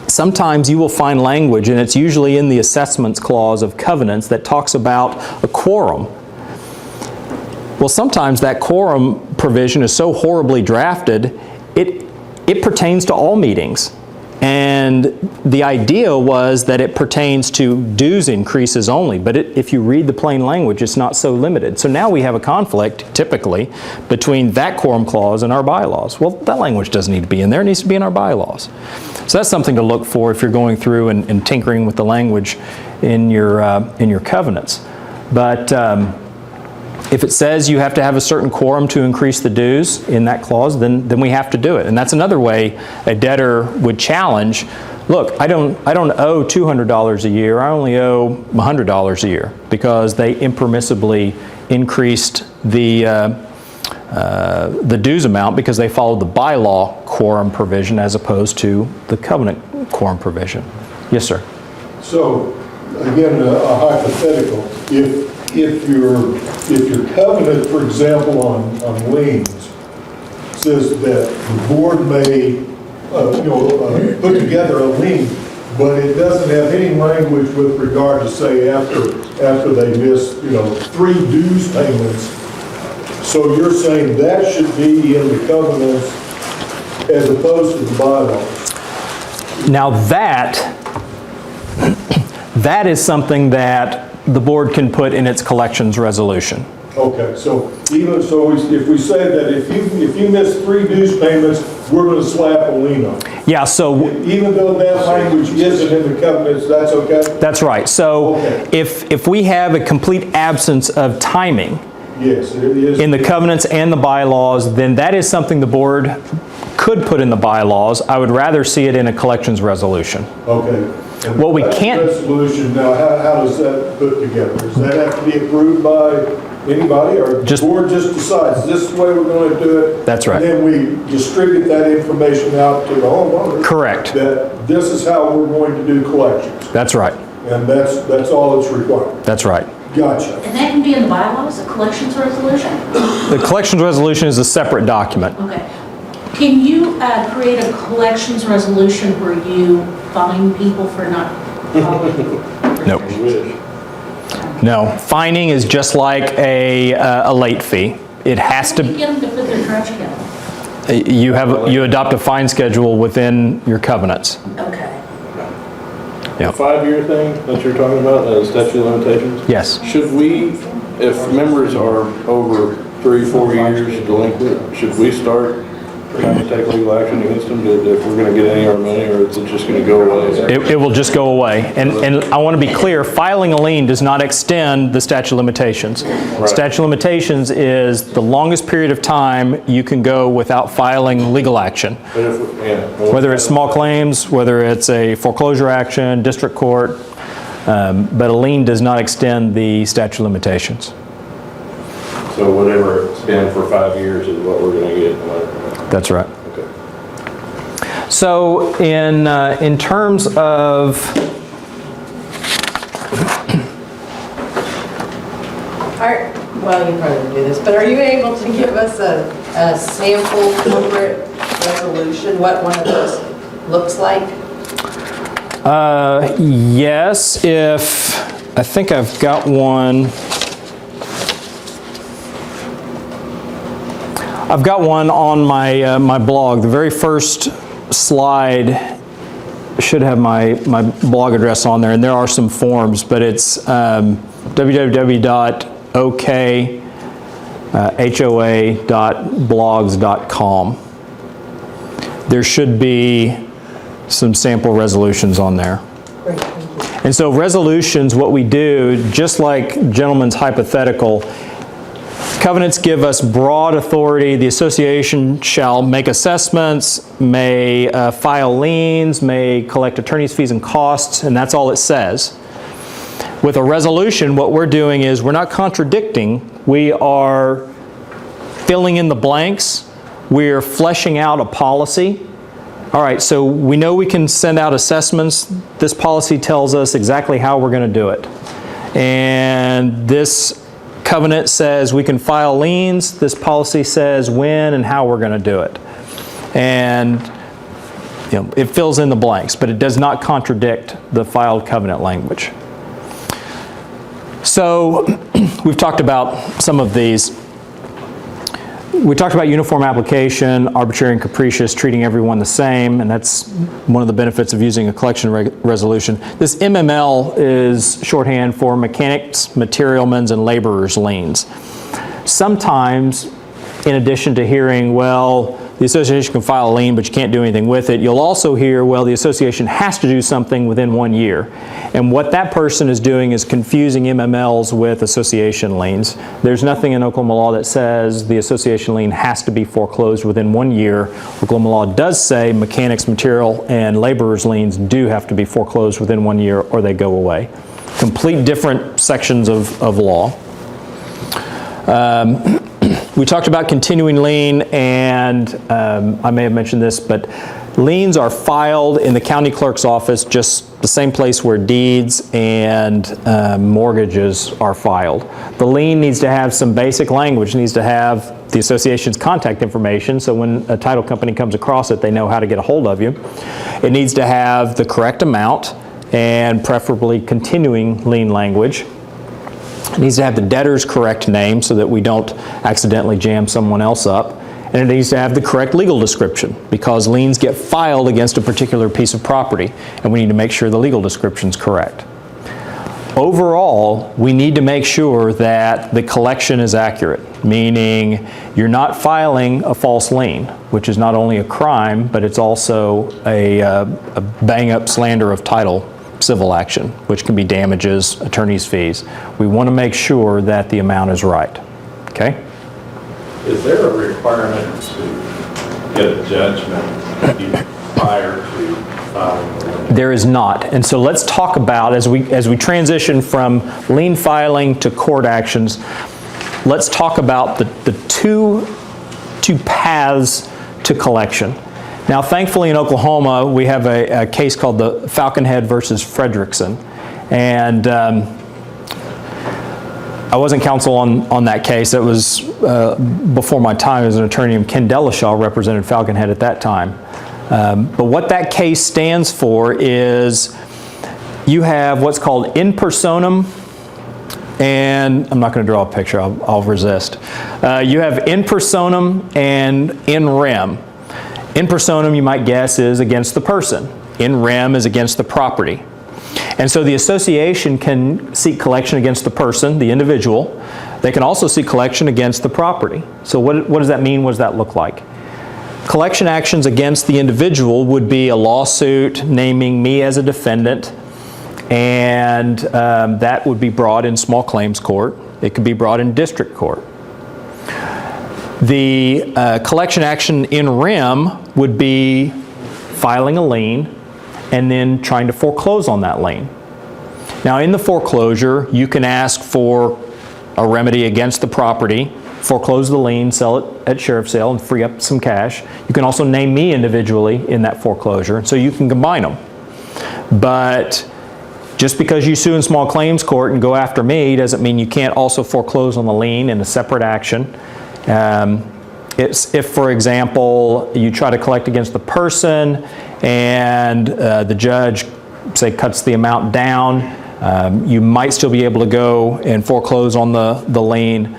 sometimes you will find language, and it's usually in the assessments clause of covenants, that talks about a quorum. Well, sometimes that quorum provision is so horribly drafted, it pertains to all meetings. And the idea was that it pertains to dues increases only, but if you read the plain language, it's not so limited. So now we have a conflict, typically, between that quorum clause and our bylaws. Well, that language doesn't need to be in there, it needs to be in our bylaws. So that's something to look for if you're going through and tinkering with the language in your covenants. But if it says you have to have a certain quorum to increase the dues in that clause, then we have to do it. And that's another way a debtor would challenge, look, I don't owe $200 a year, I only owe $100 a year, because they impermissibly increased the dues amount because they followed the bylaw quorum provision as opposed to the covenant quorum provision. Yes, sir. So, again, a hypothetical, if your covenant, for example, on liens, says that the board may, put together a lien, but it doesn't have any language with regard to, say, after they miss, 3 dues payments. So you're saying that should be in the covenants as opposed to the bylaws? Now that is something that the board can put in its collections resolution. Okay, so if we say that if you miss 3 dues payments, we're going to slap a lien on it. Yeah, so Even though that language isn't in the covenants, that's okay? that's right. So Okay. if we have a complete absence of timing Yes, it is. in the covenants and the bylaws, then that is something the board could put in the bylaws. I would rather see it in a collections resolution. Okay. And What we that can't- Resolution, now, how does that put together? Does that have to be approved by anybody, or the board just decides, this is the way we're going to do it? That's right. And then we distribute that information out to the homeowner? Correct. That this is how we're going to do collections, That's right. and that's all that's required? That's right. Gotcha. And that can be in the bylaws, a collections resolution? The collections resolution is a separate document. Okay. Can you create a collections resolution where you fine people for not following? Nope. No. Fining is just like a late fee. It has How do you to, get them to put their trash can? you adopt a fine schedule within your covenants. Okay. Yeah. The 5-year thing that you're talking about, statute of limitations? Yes. Should we, if members are over 3-4 years delinquent, should we start trying to take legal action against them if we're gonna get any of our money, or is it just gonna go away? It will just go away. And I want to be clear, filing a lien does not extend the statute of limitations. Statute of limitations is the longest period of time you can go without filing legal action. But if, yeah. Whether it's small claims, whether it's a foreclosure action, district court, but a lien does not extend the statute of limitations. So whatever it's been for 5 years is what we're gonna get. That's right. Okay. So in terms of, Well, you probably didn't do this, but are you able to give us a sample corporate resolution, what one of those looks like? yes, I think I've got one. I've got one on my my blog. The very first slide should have my blog address on there, and there are some forms, but it's www.okhoa.blogs.com. There should be some sample resolutions on there. Great, thank you. And so resolutions, what we do, just like gentleman's hypothetical, covenants give us broad authority. The association shall make assessments, may file liens, may collect attorney's fees and costs, and that's all it says. With a resolution, what we're doing is we're not contradicting, we are filling in the blanks, we're fleshing out a policy. All right, so we know we can send out assessments. This policy tells us exactly how we're going to do it. And this covenant says we can file liens. This policy says when and how we're going to do it. And it fills in the blanks, but it does not contradict the filed covenant language. So we've talked about some of these. We talked about uniform application, arbitrary and capricious, treating everyone the same, and that's one of the benefits of using a collection resolution. This MML is shorthand for mechanics, materialmen's, and laborers' liens. Sometimes, in addition to hearing, well, the association can file a lien, but you can't do anything with it, you'll also hear, well, the association has to do something within 1 year. And what that person is doing is confusing MMLs with association liens. There's nothing in Oklahoma law that says the association lien has to be foreclosed within 1 year. Oklahoma law does say mechanics, material, and laborers' liens do have to be foreclosed within 1 year or they go away. Complete different sections of law. We talked about continuing lien, and I may have mentioned this, but liens are filed in the county clerk's office, just the same place where deeds and mortgages are filed. The lien needs to have some basic language. It needs to have the association's contact information, so when a title company comes across it, they know how to get a hold of you. It needs to have the correct amount and preferably continuing lien language. It needs to have the debtor's correct name so that we don't accidentally jam someone else up. And it needs to have the correct legal description because liens get filed against a particular piece of property, and we need to make sure the legal description is correct. Overall, we need to make sure that the collection is accurate, meaning you're not filing a false lien, which is not only a crime, but it's also a bang-up slander of title civil action, which can be damages, attorney's fees. We want to make sure that the amount is right. Okay? Is there a requirement to get a judgment prior to filing? There is not. And so let's talk about, as we transition from lien filing to court actions, let's talk about the two paths to collection. Now, thankfully in Oklahoma, we have a case called the Falcon Head versus Frederickson. And I wasn't counsel on that case. It was before my time as an attorney. Ken Delishaw represented Falcon Head at that time. But what that case stands for is you have what's called in personam, and I'm not going to draw a picture, I'll resist. You have in personam and in rem. In personam, you might guess, is against the person. In rem is against the property. And so the association can seek collection against the person, the individual. They can also seek collection against the property. So what does that mean? What does that look like? Collection actions against the individual would be a lawsuit naming me as a defendant, and that would be brought in small claims court. It could be brought in district court. The collection action in rem would be filing a lien and then trying to foreclose on that lien. Now, in the foreclosure, you can ask for a remedy against the property, foreclose the lien, sell it at sheriff's sale, and free up some cash. You can also name me individually in that foreclosure, so you can combine them. But just because you sue in small claims court and go after me doesn't mean you can't also foreclose on the lien in a separate action. If, for example, you try to collect against the person and the judge, say, cuts the amount down, you might still be able to go and foreclose on the lien.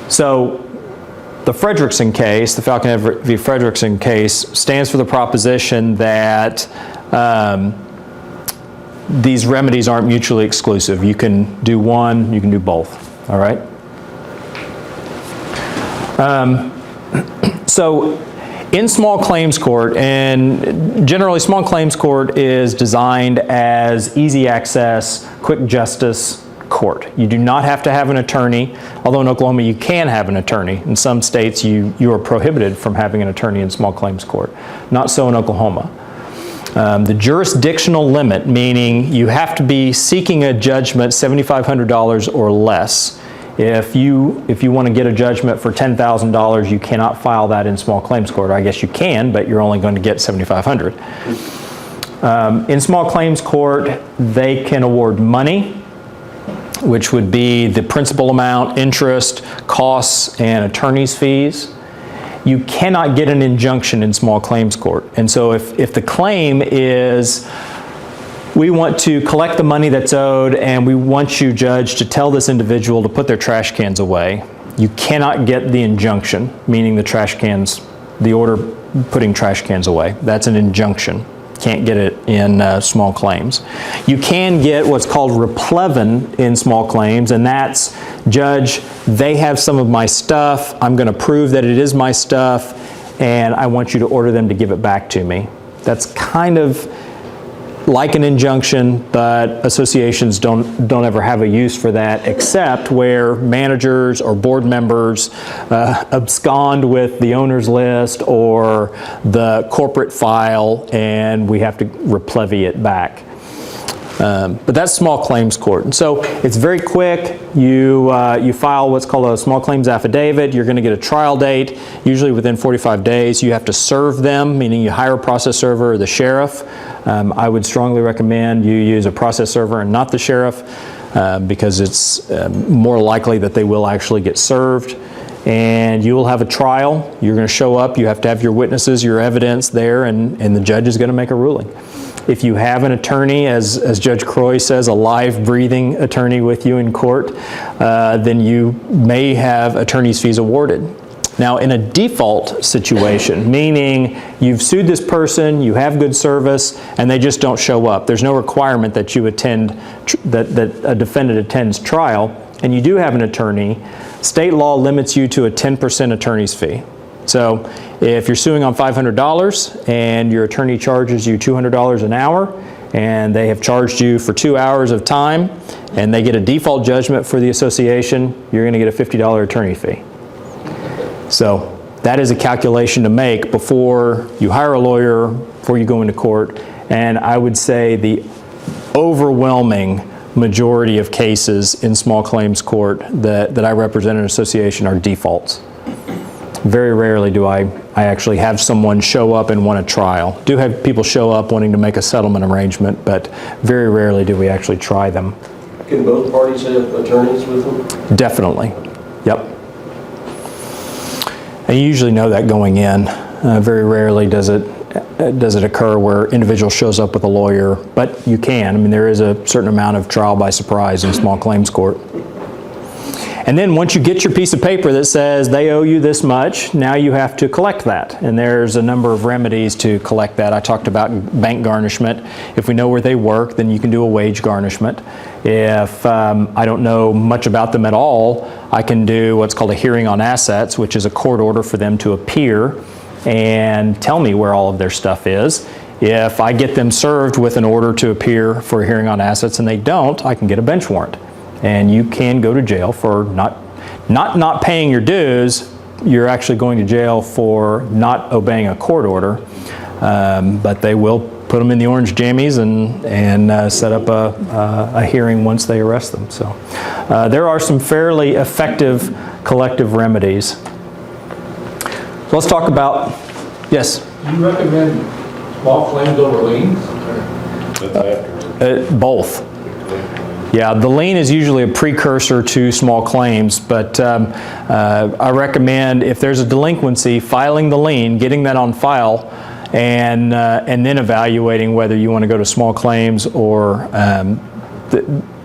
So the Frederickson case, the Falcon Head v. Frederickson case, stands for the proposition that these remedies aren't mutually exclusive. You can do one, you can do both, all right? So in small claims court, and generally small claims court is designed as easy access, quick justice court. You do not have to have an attorney, although in Oklahoma you can have an attorney. In some states you are prohibited from having an attorney in small claims court. Not so in Oklahoma. The jurisdictional limit, meaning you have to be seeking a judgment $7,500 or less. If you want to get a judgment for $10,000, you cannot file that in small claims court. I guess you can, but you're only going to get $7,500. In small claims court, they can award money, which would be the principal amount, interest, costs, and attorney's fees. You cannot get an injunction in small claims court. And so if the claim is, we want to collect the money that's owed and we want you, judge, to tell this individual to put their trash cans away, you cannot get the injunction, meaning the trash cans, the order putting trash cans away. That's an injunction. Can't get it in small claims. You can get what's called replevin in small claims, and that's, judge, they have some of my stuff, I'm going to prove that it is my stuff, and I want you to order them to give it back to me. That's kind of like an injunction, but associations don't ever have a use for that, except where managers or board members abscond with the owner's list or the corporate file, and we have to replevy it back. But that's small claims court. And so it's very quick. You file what's called a small claims affidavit. You're going to get a trial date, usually within 45 days. You have to serve them, meaning you hire a process server or the sheriff. I would strongly recommend you use a process server and not the sheriff because it's more likely that they will actually get served. And you will have a trial. You're going to show up. You have to have your witnesses, your evidence there, and the judge is going to make a ruling. If you have an attorney, as Judge Croy says, a live, breathing attorney with you in court, then you may have attorney's fees awarded. Now, in a default situation, meaning you've sued this person, you have good service, and they just don't show up. There's no requirement that you attend, that a defendant attends trial, and you do have an attorney. State law limits you to a 10% attorney's fee. So if you're suing on $500 and your attorney charges you $200 an hour and they have charged you for 2 hours of time and they get a default judgment for the association, you're going to get a $50 attorney fee. So that is a calculation to make before you hire a lawyer, before you go into court. And I would say the overwhelming majority of cases in small claims court that I represent in an association are defaults. Very rarely do I actually have someone show up and want a trial. Do have people show up wanting to make a settlement arrangement, but very rarely do we actually try them. Can both parties have attorneys with them? Definitely. Yep. And you usually know that going in. Very rarely does it occur where individual shows up with a lawyer, but you can. I mean, there is a certain amount of trial by surprise in small claims court. And then once you get your piece of paper that says they owe you this much, now you have to collect that. And there's a number of remedies to collect that. I talked about bank garnishment. If we know where they work, then you can do a wage garnishment. If I don't know much about them at all, I can do what's called a hearing on assets, which is a court order for them to appear and tell me where all of their stuff is. If I get them served with an order to appear for a hearing on assets and they don't, I can get a bench warrant. And you can go to jail for not paying your dues. You're actually going to jail for not obeying a court order, but they will put them in the orange jammies and set up a hearing once they arrest them. So there are some fairly effective collective remedies. So let's talk about, yes? Do you recommend small claims over liens? That's after. Both. Yeah, the lien is usually a precursor to small claims, but I recommend if there's a delinquency, filing the lien, getting that on file, and then evaluating whether you want to go to small claims or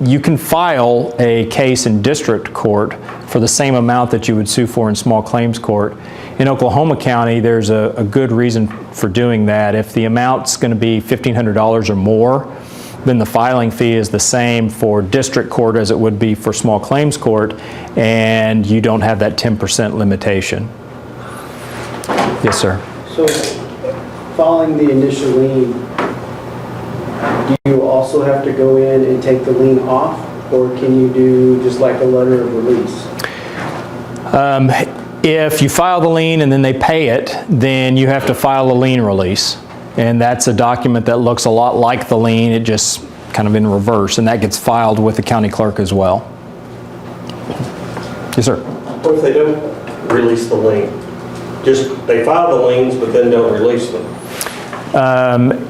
you can file a case in district court for the same amount that you would sue for in small claims court. In Oklahoma County, there's a good reason for doing that. If the amount's going to be $1,500 or more, then the filing fee is the same for district court as it would be for small claims court, and you don't have that 10% limitation. Yes, sir. So, following the initial lien, do you also have to go in and take the lien off, or can you do just like a letter of release? If you file the lien and then they pay it, then you have to file a lien release. And that's a document that looks a lot like the lien, it just kind of in reverse, and that gets filed with the county clerk as well. Yes, sir. What if they don't release the lien? Just, they file the liens, but then don't release them?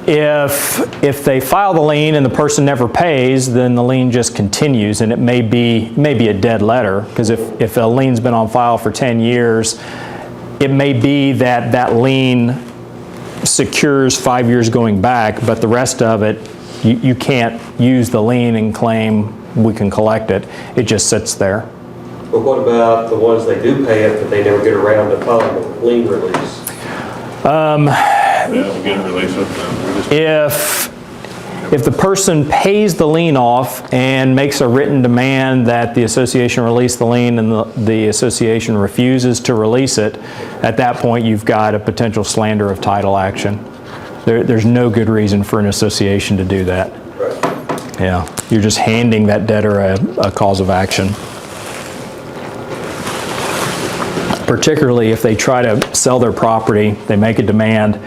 If they file the lien and the person never pays, then the lien just continues, and it may be a dead letter, because if a lien's been on file for 10 years, it may be that that lien secures 5 years going back, but the rest of it, you can't use the lien and claim we can collect it. It just sits there. But what about the ones they do pay it, but they never get around to filing a lien release? Yeah, we'll get a release of them. If the person pays the lien off and makes a written demand that the association release the lien and the association refuses to release it, at that point you've got a potential slander of title action. There's no good reason for an association to do that. Right. Yeah, you're just handing that debtor a cause of action. Particularly if they try to sell their property, they make a demand,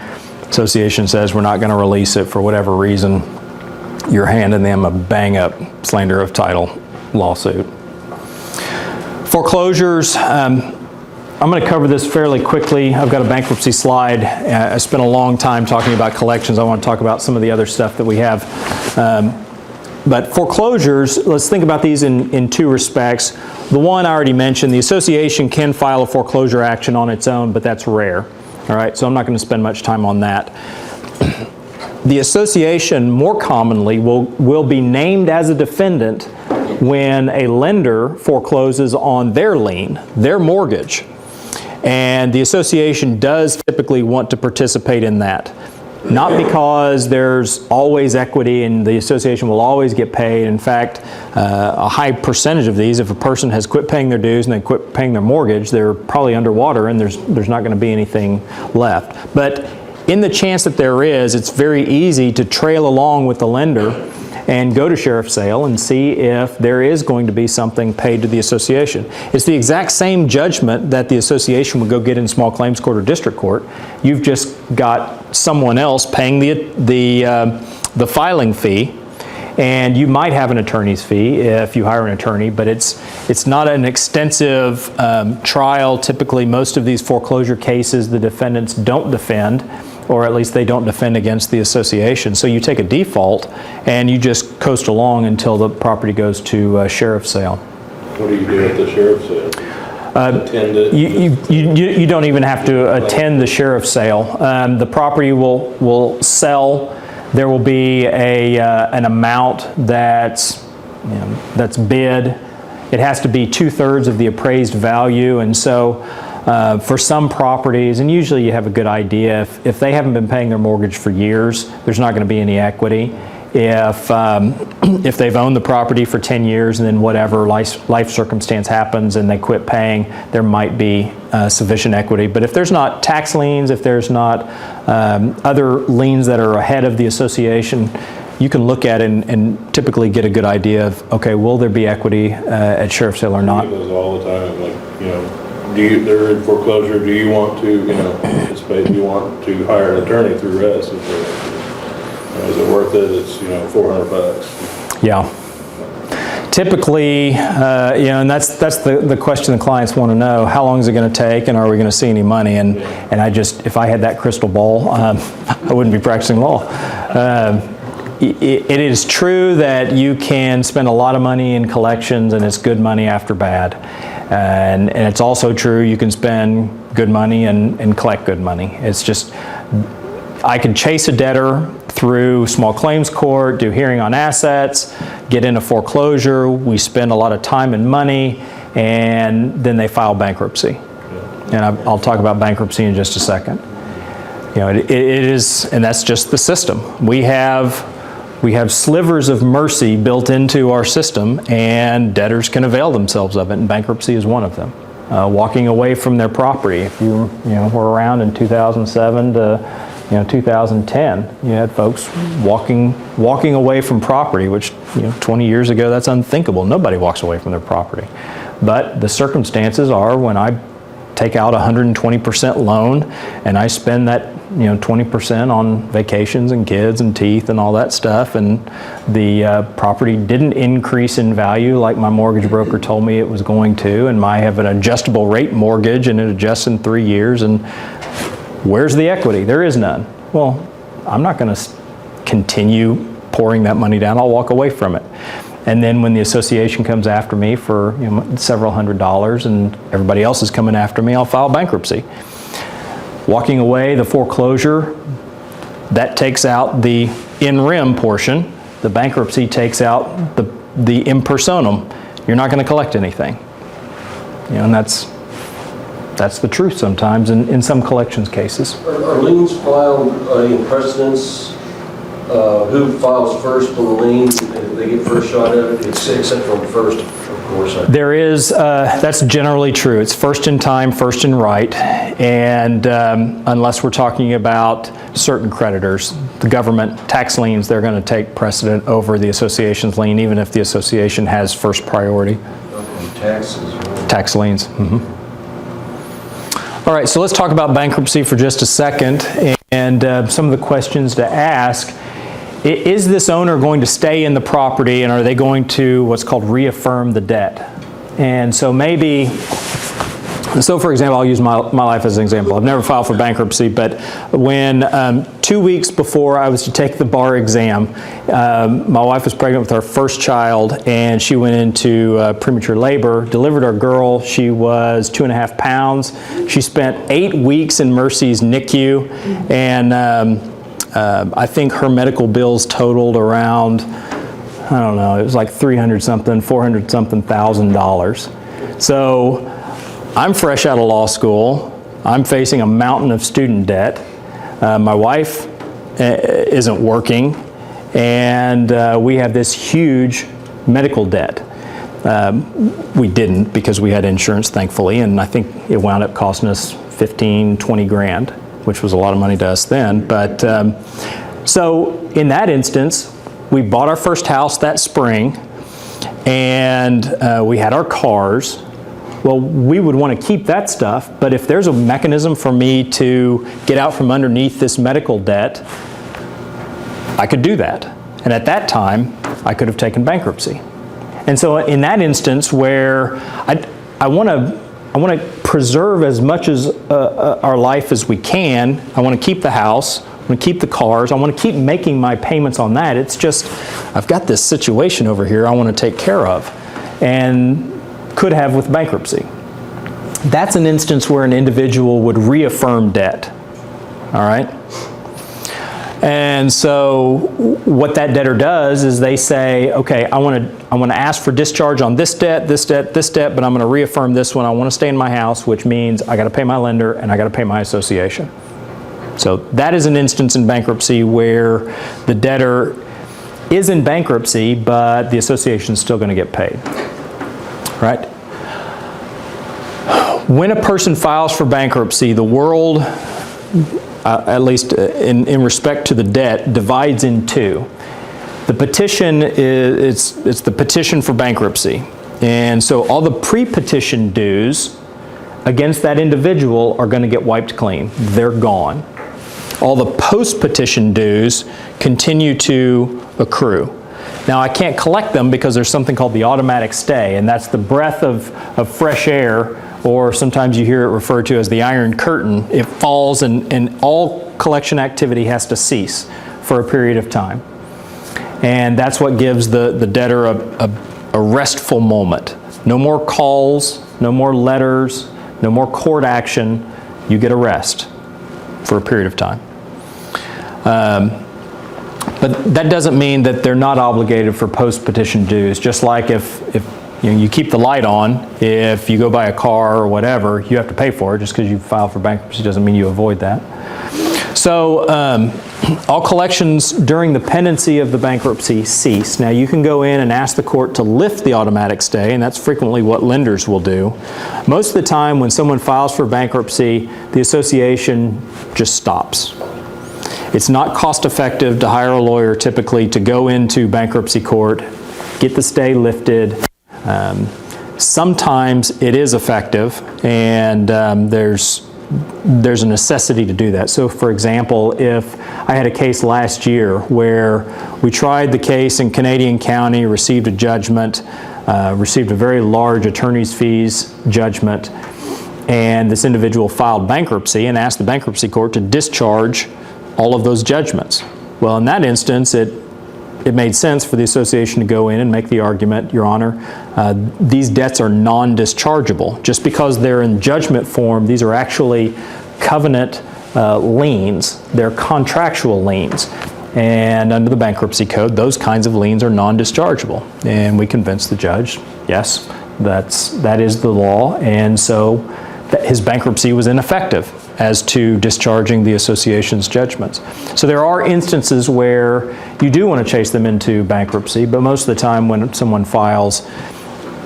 association says we're not going to release it for whatever reason, you're handing them a bang-up slander of title lawsuit. Foreclosures, I'm going to cover this fairly quickly. I've got a bankruptcy slide. I spent a long time talking about collections. I want to talk about some of the other stuff that we have. But foreclosures, let's think about these in two respects. The one I already mentioned, the association can file a foreclosure action on its own, but that's rare. All right, so I'm not going to spend much time on that. The association more commonly will be named as a defendant when a lender forecloses on their lien, their mortgage. And the association does typically want to participate in that. Not because there's always equity and the association will always get paid. In fact, a high percentage of these, if a person has quit paying their dues and they quit paying their mortgage, they're probably underwater and there's not going to be anything left. But in the chance that there is, it's very easy to trail along with the lender and go to sheriff's sale and see if there is going to be something paid to the association. It's the exact same judgment that the association would go get in small claims court or district court. You've just got someone else paying the filing fee, and you might have an attorney's fee if you hire an attorney, but it's not an extensive trial. Typically, most of these foreclosure cases, the defendants don't defend, or at least they don't defend against the association. So you take a default and you just coast along until the property goes to sheriff's sale. What do you do at the sheriff's sale? Attend it? You don't even have to attend the sheriff's sale. The property will sell. There will be an amount that's bid. It has to be 2/3 of the appraised value, and so for some properties, and usually you have a good idea, if they haven't been paying their mortgage for years, there's not going to be any equity. If they've owned the property for 10 years and then whatever life circumstance happens and they quit paying, there might be sufficient equity. But if there's not tax liens, if there's not other liens that are ahead of the association, you can look at it and typically get a good idea of, okay, will there be equity at sheriff's sale or not? I get those all the time, like, you know, they're in foreclosure, do you want to, you know, participate, do you want to hire an attorney through us? Is it worth it? It's, you know, $400. Yeah. Typically, you know, and that's the question the clients want to know: how long is it going to take, and are we going to see any money? And if I had that crystal ball, I wouldn't be practicing law. It is true that you can spend a lot of money in collections, and it's good money after bad. And it's also true you can spend good money and collect good money. It's just, I could chase a debtor through small claims court, do hearing on assets, get into foreclosure, we spend a lot of time and money, and then they file bankruptcy. And I'll talk about bankruptcy in just a second. You know, it is, and that's just the system. We have slivers of mercy built into our system, and debtors can avail themselves of it, and bankruptcy is one of them. Walking away from their property. If you were around in 2007 to 2010, you had folks walking away from property, which 20 years ago that's unthinkable. Nobody walks away from their property. But the circumstances are when I take out a 120% loan and I spend that 20% on vacations and kids and teeth and all that stuff, and the property didn't increase in value like my mortgage broker told me it was going to, and I have an adjustable rate mortgage and it adjusts in 3 years, and where's the equity? There is none. Well, I'm not going to continue pouring that money down. I'll walk away from it. And then when the association comes after me for several $100s and everybody else is coming after me, I'll file bankruptcy. Walking away, the foreclosure, that takes out the in rem portion. The bankruptcy takes out the in personam. You're not going to collect anything. And that's the truth sometimes in some collections cases. Are liens filed in precedence? Who files first on the lien? They get first shot at it, except for the first, of course. There is, that's generally true. It's first in time, first in right, and unless we're talking about certain creditors, the government tax liens, they're going to take precedent over the association's lien, even if the association has first priority. Taxes. Tax liens. Mm-hmm. All right, so let's talk about bankruptcy for just a second, and some of the questions to ask. Is this owner going to stay in the property, and are they going to what's called reaffirm the debt? And so for example, I'll use my life as an example. I've never filed for bankruptcy, but when 2 weeks before I was to take the bar exam, my wife was pregnant with our first child, and she went into premature labor, delivered our girl. She was 2.5 pounds. She spent 8 weeks in Mercy's NICU, and I think her medical bills totaled around, I don't know, it was like $400,000. So I'm fresh out of law school. I'm facing a mountain of student debt. My wife isn't working, and we have this huge medical debt. We didn't, because we had insurance, thankfully, and I think it wound up costing us 15-20 grand, which was a lot of money to us then. But so in that instance, we bought our first house that spring, and we had our cars. Well, we would want to keep that stuff, but if there's a mechanism for me to get out from underneath this medical debt, I could do that. And at that time, I could have taken bankruptcy. And so in that instance where I want to preserve as much as our life as we can, I want to keep the house, I want to keep the cars, I want to keep making my payments on that. It's just, I've got this situation over here I want to take care of, and could have with bankruptcy. That's an instance where an individual would reaffirm debt. All right? And so what that debtor does is they say, okay, I want to ask for discharge on this debt, this debt, this debt, but I'm going to reaffirm this one. I want to stay in my house, which means I got to pay my lender and I got to pay my association. So that is an instance in bankruptcy where the debtor is in bankruptcy, but the association is still going to get paid, right? When a person files for bankruptcy, the world, at least in respect to the debt, divides in two. The petition it's the petition for bankruptcy. And so all the pre-petition dues against that individual are going to get wiped clean. They're gone. All the post-petition dues continue to accrue. Now, I can't collect them because there's something called the automatic stay, and that's the breath of fresh air, or sometimes you hear it referred to as the iron curtain. It falls and all collection activity has to cease for a period of time. And that's what gives the debtor a restful moment. No more calls, no more letters, no more court action. You get a rest for a period of time. But that doesn't mean that they're not obligated for post-petition dues. Just like if you keep the light on, if you go buy a car or whatever, you have to pay for it. Just because you file for bankruptcy doesn't mean you avoid that. So all collections during the pendency of the bankruptcy cease. Now you can go in and ask the court to lift the automatic stay, and that's frequently what lenders will do. Most of the time when someone files for bankruptcy, the association just stops. It's not cost effective to hire a lawyer typically to go into bankruptcy court, get the stay lifted. Sometimes it is effective, and there's a necessity to do that. So for example, if I had a case last year where we tried the case in Canadian County, received a judgment, received a very large attorney's fees judgment, and this individual filed bankruptcy and asked the bankruptcy court to discharge all of those judgments. Well, in that instance, it made sense for the association to go in and make the argument, Your Honor, these debts are non-dischargeable. Just because they're in judgment form, these are actually covenant liens. They're contractual liens. And under the bankruptcy code, those kinds of liens are non-dischargeable. And we convinced the judge, yes, that is the law, and so his bankruptcy was ineffective as to discharging the association's judgments. So there are instances where you do want to chase them into bankruptcy, but most of the time when someone files,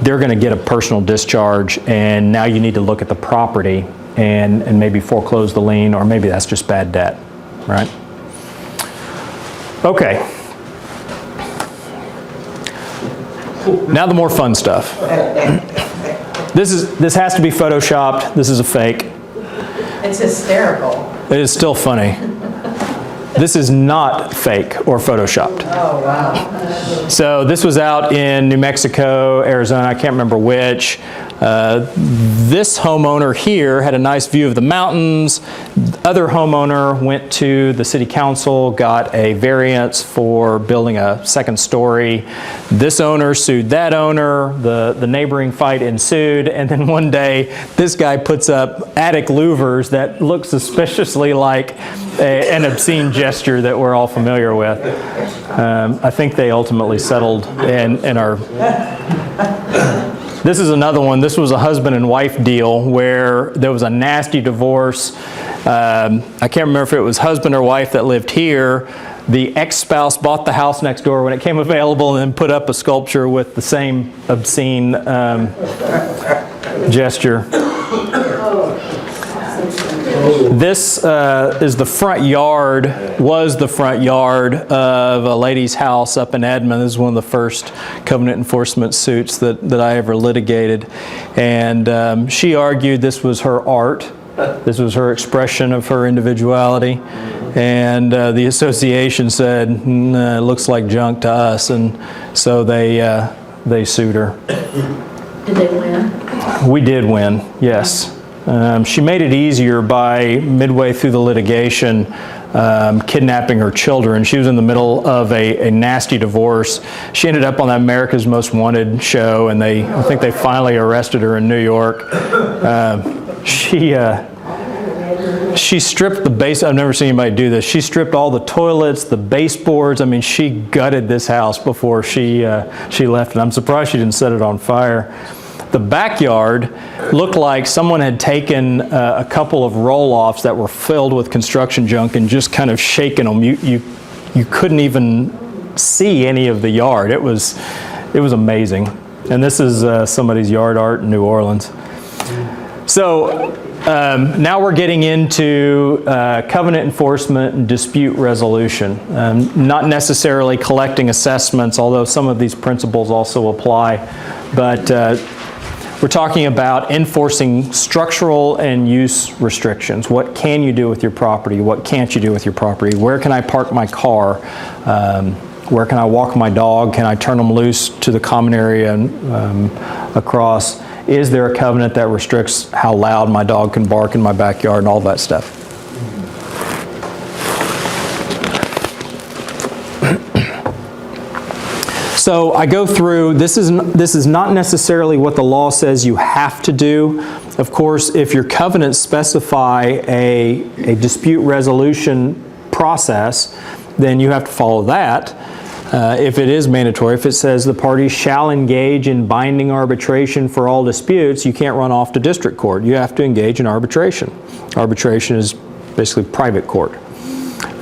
they're going to get a personal discharge, and now you need to look at the property and maybe foreclose the lien, or maybe that's just bad debt, right? Okay. Now the more fun stuff. This has to be photoshopped. This is a fake. It's hysterical. It is still funny. This is not fake or photoshopped. Oh, wow. So this was out in New Mexico, Arizona, I can't remember which. This homeowner here had a nice view of the mountains. Other homeowner went to the city council, got a variance for building a second story. This owner sued that owner. The neighboring fight ensued, and then one day this guy puts up attic louvers that look suspiciously like an obscene gesture that we're all familiar with. I think they ultimately settled and are... This is another one. This was a husband and wife deal where there was a nasty divorce. I can't remember if it was husband or wife that lived here. The ex-spouse bought the house next door when it came available and then put up a sculpture with the same obscene gesture. This is the front yard, was the front yard of a lady's house up in Edmond. This is one of the first covenant enforcement suits that I ever litigated. And she argued this was her art. This was her expression of her individuality. And the association said, nah, it looks like junk to us. And so they sued her. Did they win? We did win, yes. She made it easier by midway through the litigation kidnapping her children. She was in the middle of a nasty divorce. She ended up on that America's Most Wanted show, and I think they finally arrested her in New York. She stripped the base. I've never seen anybody do this. She stripped all the toilets, the baseboards. I mean, she gutted this house before she left, and I'm surprised she didn't set it on fire. The backyard looked like someone had taken a couple of roll-offs that were filled with construction junk and just kind of shaken them. You couldn't even couldn't see any of the yard. It was amazing. And this is somebody's yard art in New Orleans. So now we're getting into covenant enforcement and dispute resolution. Not necessarily collecting assessments, although some of these principles also apply. But we're talking about enforcing structural and use restrictions. What can you do with your property? What can't you do with your property? Where can I park my car? Where can I walk my dog? Can I turn them loose to the common area and across? Is there a covenant that restricts how loud my dog can bark in my backyard and all that stuff? So I go through, this is not necessarily what the law says you have to do. Of course, if your covenants specify a dispute resolution process, then you have to follow that. If it is mandatory, if it says the parties shall engage in binding arbitration for all disputes, you can't run off to district court. You have to engage in arbitration. Arbitration is basically private court.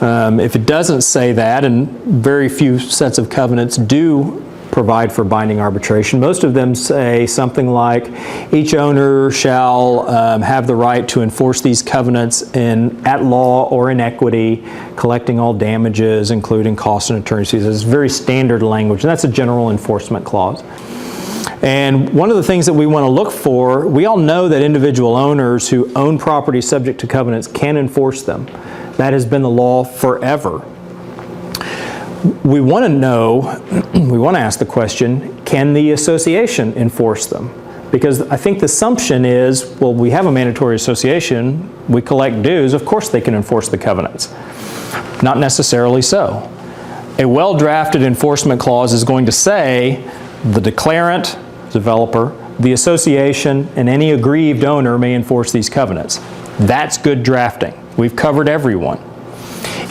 If it doesn't say that, and very few sets of covenants do provide for binding arbitration, most of them say something like, each owner shall have the right to enforce these covenants at law or in equity, collecting all damages, including costs and attorney's fees. It's very standard language, and that's a general enforcement clause. And one of the things that we want to look for, we all know that individual owners who own property subject to covenants can enforce them. That has been the law forever. We want to know, we want to ask the question, can the association enforce them? Because I think the assumption is, well, we have a mandatory association, we collect dues, of course they can enforce the covenants. Not necessarily so. A well-drafted enforcement clause is going to say the declarant, developer, the association, and any aggrieved owner may enforce these covenants. That's good drafting. We've covered everyone.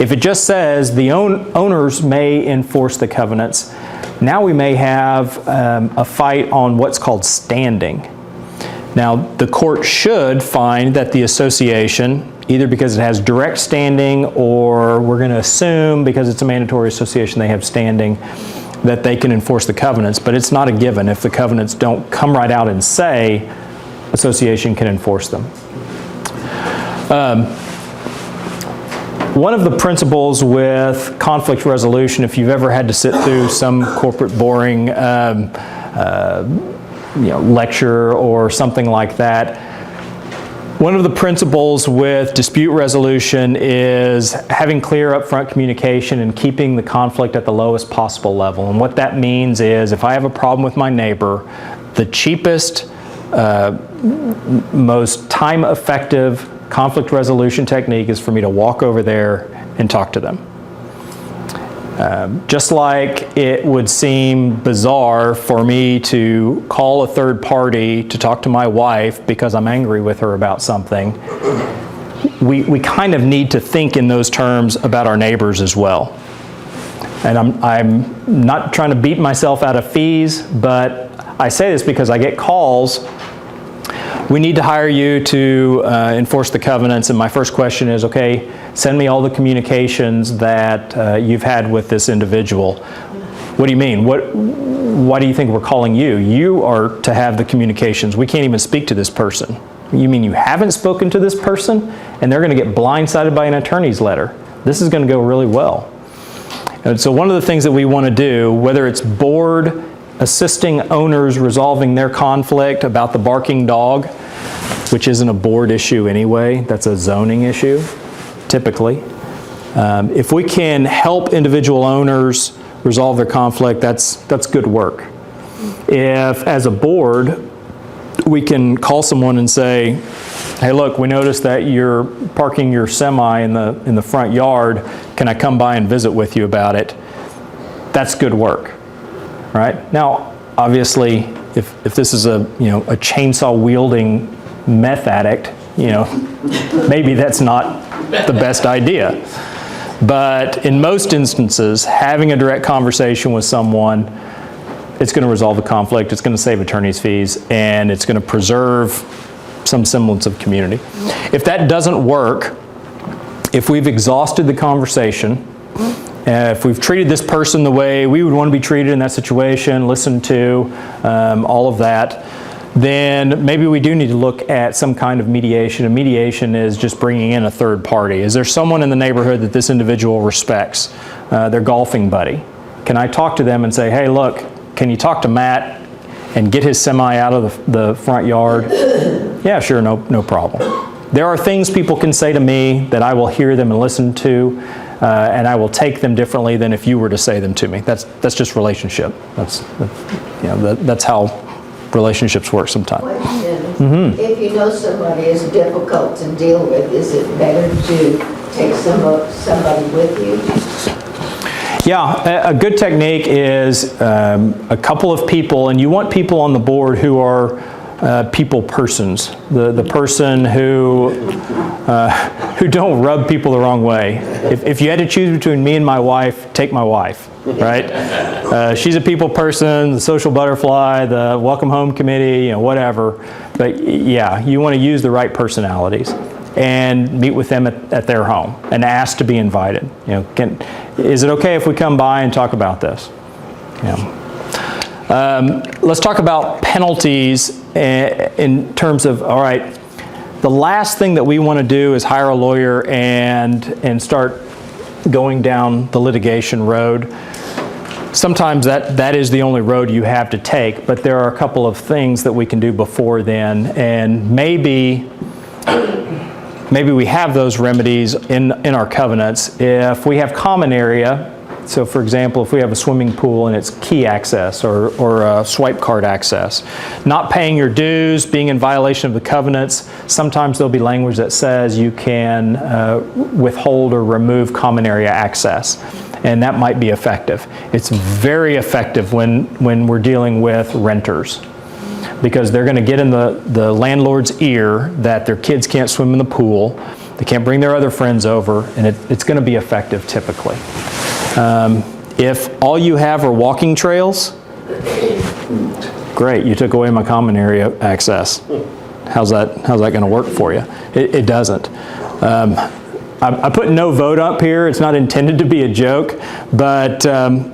If it just says the owners may enforce the covenants, now we may have a fight on what's called standing. Now, the court should find that the association, either because it has direct standing or we're going to assume because it's a mandatory association they have standing, that they can enforce the covenants, but it's not a given. If the covenants don't come right out and say association can enforce them. One of the principles with conflict resolution, if you've ever had to sit through some corporate boring lecture or something like that, one of the principles with dispute resolution is having clear upfront communication and keeping the conflict at the lowest possible level. And what that means is if I have a problem with my neighbor, the cheapest, most time-effective conflict resolution technique is for me to walk over there and talk to them. Just like it would seem bizarre for me to call a third party to talk to my wife because I'm angry with her about something, we kind of need to think in those terms about our neighbors as well. And I'm not trying to beat myself out of fees, but I say this because I get calls. We need to hire you to enforce the covenants, and my first question is, okay, send me all the communications that you've had with this individual. What do you mean? Why do you think we're calling you? You are to have the communications. We can't even speak to this person. You mean you haven't spoken to this person? And they're going to get blindsided by an attorney's letter. This is going to go really well. And so one of the things that we want to do, whether it's board assisting owners resolving their conflict about the barking dog, which isn't a board issue anyway, that's a zoning issue, typically. If we can help individual owners resolve their conflict, that's good work. If, as a board, we can call someone and say, hey, look, we noticed that you're parking your semi in the front yard. Can I come by and visit with you about it? That's good work. Right? Now, obviously, if this is a chainsaw wielding meth addict, maybe that's not the best idea. But in most instances, having a direct conversation with someone, it's going to resolve the conflict, it's going to save attorney's fees, and it's going to preserve some semblance of community. If that doesn't work, if we've exhausted the conversation, if we've treated this person the way we would want to be treated in that situation, listened to, all of that, then maybe we do need to look at some kind of mediation. And mediation is just bringing in a third party. Is there someone in the neighborhood that this individual respects? Their golfing buddy. Can I talk to them and say, hey, look, can you talk to Matt and get his semi out of the front yard? Yeah, sure, no problem. There are things people can say to me that I will hear them and listen to, and I will take them differently than if you were to say them to me. That's just relationship. That's how relationships work sometimes. Question. If you know somebody is difficult to deal with, is it better to take somebody with you? Yeah, a good technique is a couple of people, and you want people on the board who are people persons, the person who don't rub people the wrong way. If you had to choose between me and my wife, take my wife, right? She's a people person, the social butterfly, the welcome home committee, whatever. But yeah, you want to use the right personalities and meet with them at their home and ask to be invited. Is it okay if we come by and talk about this? Let's talk about penalties in terms of, all right, the last thing that we want to do is hire a lawyer and start going down the litigation road. Sometimes that is the only road you have to take, but there are a couple of things that we can do before then, and maybe we have those remedies in our covenants. If we have common area, so for example, if we have a swimming pool and it's key access or a swipe card access, not paying your dues, being in violation of the covenants, sometimes there'll be language that says you can withhold or remove common area access, and that might be effective. It's very effective when we're dealing with renters, because they're going to get in the landlord's ear that their kids can't swim in the pool, they can't bring their other friends over, and it's going to be effective typically. If all you have are walking trails, great, you took away my common area access. How's that going to work for you? It doesn't. I put no vote up here. It's not intended to be a joke, but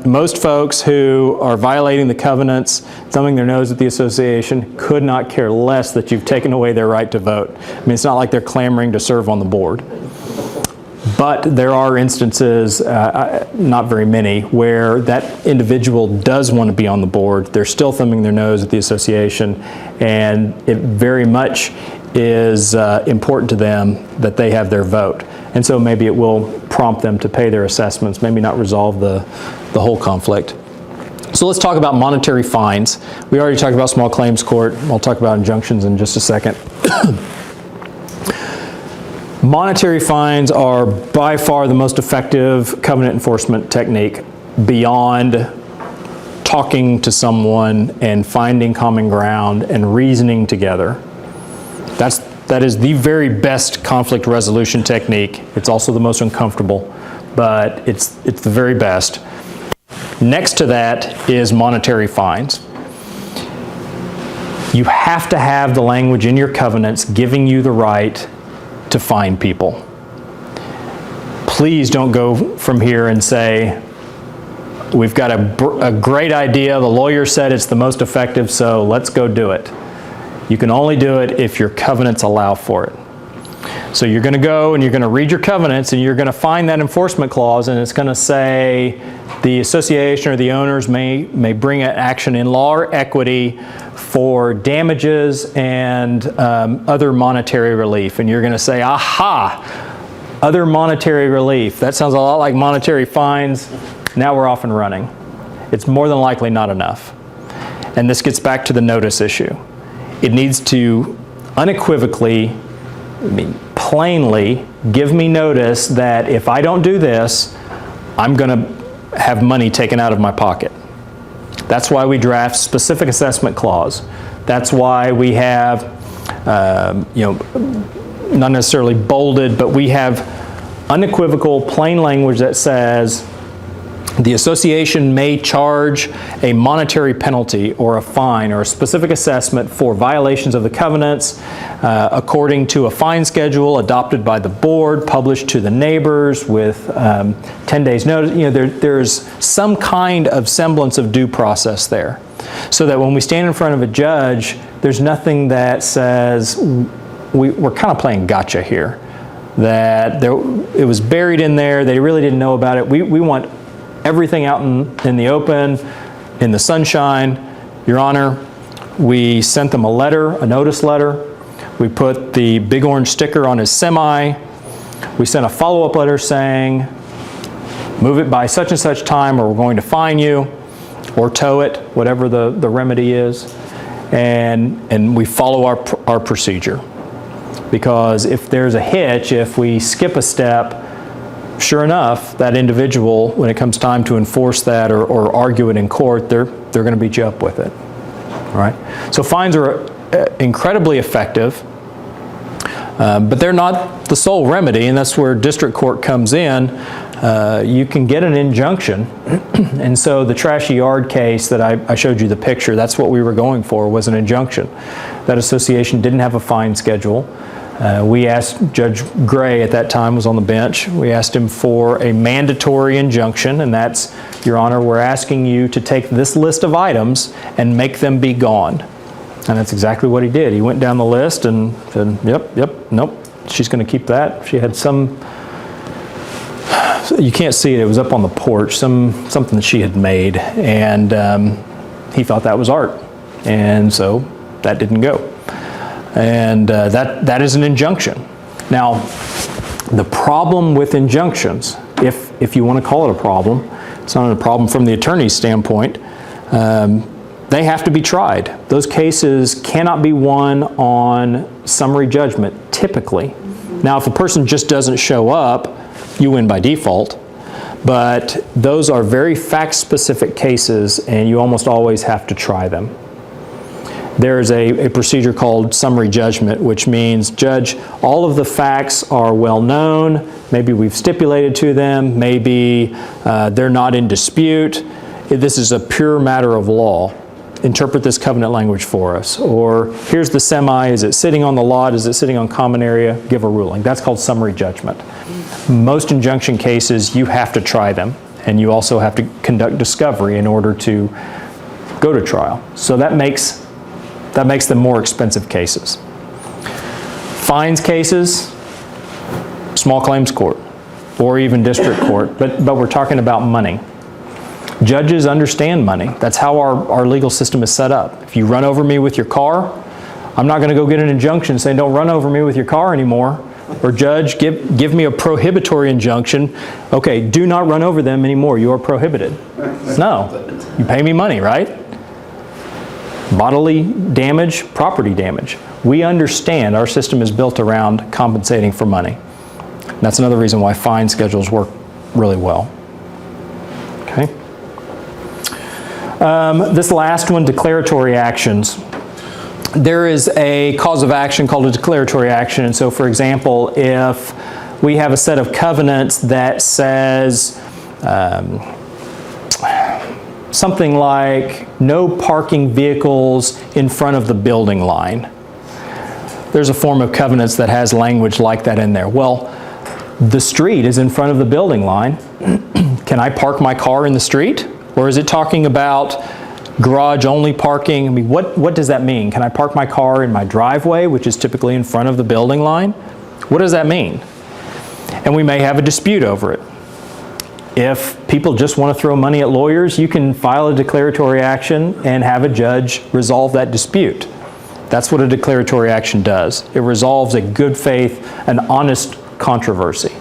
most folks who are violating the covenants, thumbing their nose at the association, could not care less that you've taken away their right to vote. I mean, it's not like they're clamoring to serve on the board. But there are instances, not very many, where that individual does want to be on the board. They're still thumbing their nose at the association, and it very much is important to them that they have their vote. And so maybe it will prompt them to pay their assessments, maybe not resolve the whole conflict. So let's talk about monetary fines. We already talked about small claims court. I'll talk about injunctions in just a second. Monetary fines are by far the most effective covenant enforcement technique beyond talking to someone and finding common ground and reasoning together. That is the very best conflict resolution technique. It's also the most uncomfortable, but it's the very best. Next to that is monetary fines. You have to have the language in your covenants giving you the right to fine people. Please don't go from here and say, we've got a great idea, the lawyer said it's the most effective, so let's go do it. You can only do it if your covenants allow for it. So you're going to go and you're going to read your covenants and you're going to find that enforcement clause, and it's going to say the association or the owners may bring an action in law or equity for damages and other monetary relief. And you're going to say, aha, other monetary relief. That sounds a lot like monetary fines. Now we're off and running. It's more than likely not enough. And this gets back to the notice issue. It needs to unequivocally, plainly give me notice that if I don't do this, I'm going to have money taken out of my pocket. That's why we draft specific assessment clause. That's why we have, not necessarily bolded, but we have unequivocal, plain language that says, The association may charge a monetary penalty or a fine or a specific assessment for violations of the covenants according to a fine schedule adopted by the board, published to the neighbors with 10 days notice. You know, there's some kind of semblance of due process there. So that when we stand in front of a judge, there's nothing that says we're kind of playing gotcha here. That it was buried in there, they really didn't know about it. We want everything out in the open, in the sunshine. Your Honor, we sent them a letter, a notice letter. We put the big orange sticker on his semi. We sent a follow-up letter saying, move it by such and such time or we're going to fine you, or tow it, whatever the remedy is. And we follow our procedure. Because if there's a hitch, if we skip a step, sure enough, that individual, when it comes time to enforce that or argue it in court, they're going to beat you up with it. All right? So fines are incredibly effective, but they're not the sole remedy, and that's where district court comes in. You can get an injunction, and so the trashy yard case that I showed you the picture, that's what we were going for, was an injunction. That association didn't have a fine schedule. We asked, Judge Gray at that time was on the bench, we asked him for a mandatory injunction, and that's, Your Honor, we're asking you to take this list of items and make them be gone. And that's exactly what he did. He went down the list and said, yep, nope, she's going to keep that. She had some, you can't see it, it was up on the porch, something that she had made, and he thought that was art. And so that didn't go. And that is an injunction. Now, the problem with injunctions, if you want to call it a problem, it's not a problem from the attorney's standpoint, they have to be tried. Those cases cannot be won on summary judgment, typically. Now, if a person just doesn't show up, you win by default, but those are very fact-specific cases, and you almost always have to try them. There's a procedure called summary judgment, which means, Judge, all of the facts are well known, maybe we've stipulated to them, maybe they're not in dispute. This is a pure matter of law. Interpret this covenant language for us. Or here's the semi, is it sitting on the lot, is it sitting on common area? Give a ruling. That's called summary judgment. Most injunction cases, you have to try them, and you also have to conduct discovery in order to go to trial. So that makes them more expensive cases. Fines cases, small claims court, or even district court, but we're talking about money. Judges understand money. That's how our legal system is set up. If you run over me with your car, I'm not going to go get an injunction saying don't run over me with your car anymore. Or judge, give me a prohibitory injunction. Okay, do not run over them anymore. You are prohibited. No, you pay me money, right? Bodily damage, property damage. We understand our system is built around compensating for money. That's another reason why fine schedules work really well. Okay. This last one, declaratory actions. There is a cause of action called a declaratory action. And so, for example, if we have a set of covenants that says something like no parking vehicles in front of the building line. There's a form of covenants that has language like that in there. Well, the street is in front of the building line. Can I park my car in the street? Or is it talking about garage-only parking? I mean, what does that mean? Can I park my car in my driveway, which is typically in front of the building line? What does that mean? And we may have a dispute over it. If people just want to throw money at lawyers, you can file a declaratory action and have a judge resolve that dispute. That's what a declaratory action does. It resolves a good faith, an honest controversy.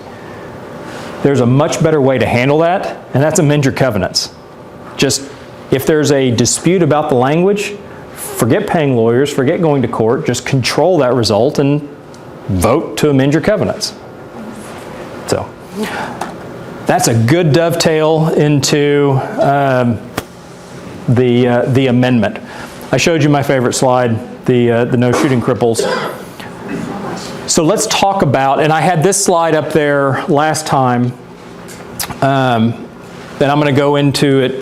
There's a much better way to handle that, and that's amend your covenants. Just, if there's a dispute about the language, forget paying lawyers, forget going to court, just control that result and vote to amend your covenants. So, that's a good dovetail into the amendment. I showed you my favorite slide, the no shooting cripples. So let's talk about, and I had this slide up there last time. then I'm going to go into it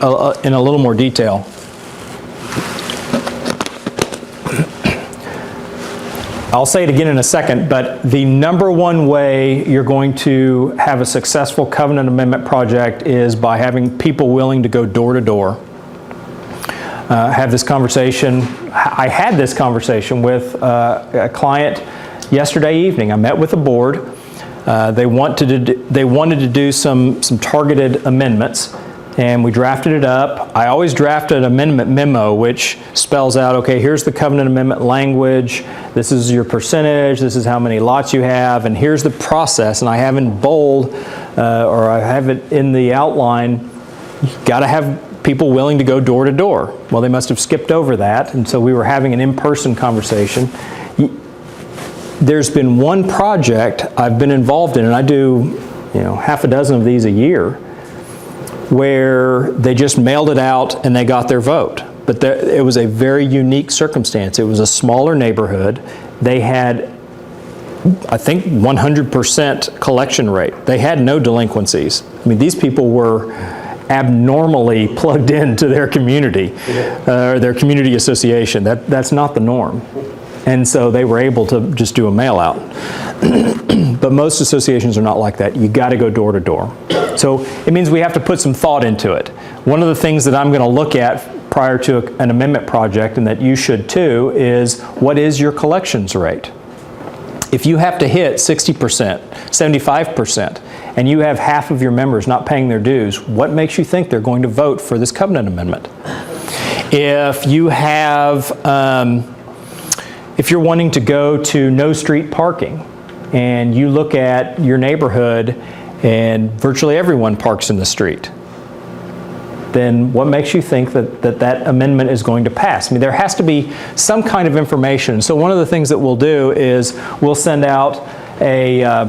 in a little more detail. I'll say it again in a second, but the number one way you're going to have a successful covenant amendment project is by having people willing to go door to door. I had this conversation with a client yesterday evening. I met with the board. They wanted to do some targeted amendments, and we drafted it up. I always draft an amendment memo which spells out, okay, here's the covenant amendment language, this is your percentage, this is how many lots you have, and here's the process. And I have in bold, or I have it in the outline, you've got to have people willing to go door to door. Well, they must have skipped over that, and so we were having an in-person conversation. There's been one project I've been involved in, and I do, half a dozen of these a year, where they just mailed it out and they got their vote. But it was a very unique circumstance. It was a smaller neighborhood. They had, I think, 100% collection rate. They had no delinquencies. I mean, these people were abnormally plugged into their community, or their community association. That's not the norm. And so they were able to just do a mail out. But most associations are not like that. You got to go door to door. So it means we have to put some thought into it. One of the things that I'm going to look at prior to an amendment project, and that you should too, is what is your collections rate? If you have to hit 60%, 75%, and you have half of your members not paying their dues, what makes you think they're going to vote for this covenant amendment? If you have, if you're wanting to go to no street parking, and you look at your neighborhood and virtually everyone parks in the street, then what makes you think that amendment is going to pass? I mean, there has to be some kind of information. So one of the things that we'll do is we'll send out a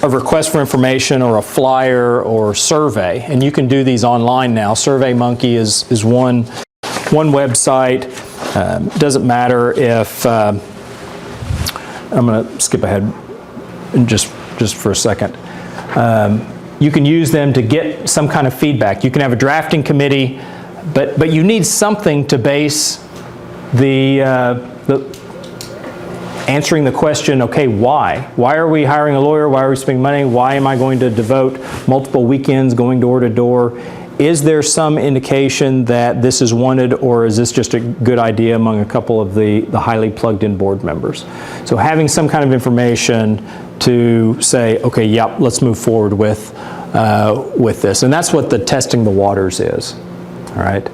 request for information or a flyer or survey, and you can do these online now. SurveyMonkey is one website. Doesn't matter if, I'm going to skip ahead just for a second. You can use them to get some kind of feedback. You can have a drafting committee, but you need something to base the answering the question, okay, why? Why are we hiring a lawyer? Why are we spending money? Why am I going to devote multiple weekends going door to door? Is there some indication that this is wanted, or is this just a good idea among a couple of the highly plugged-in board members? So having some kind of information to say, okay, yep, let's move forward with this. And that's what the testing the waters is, all right?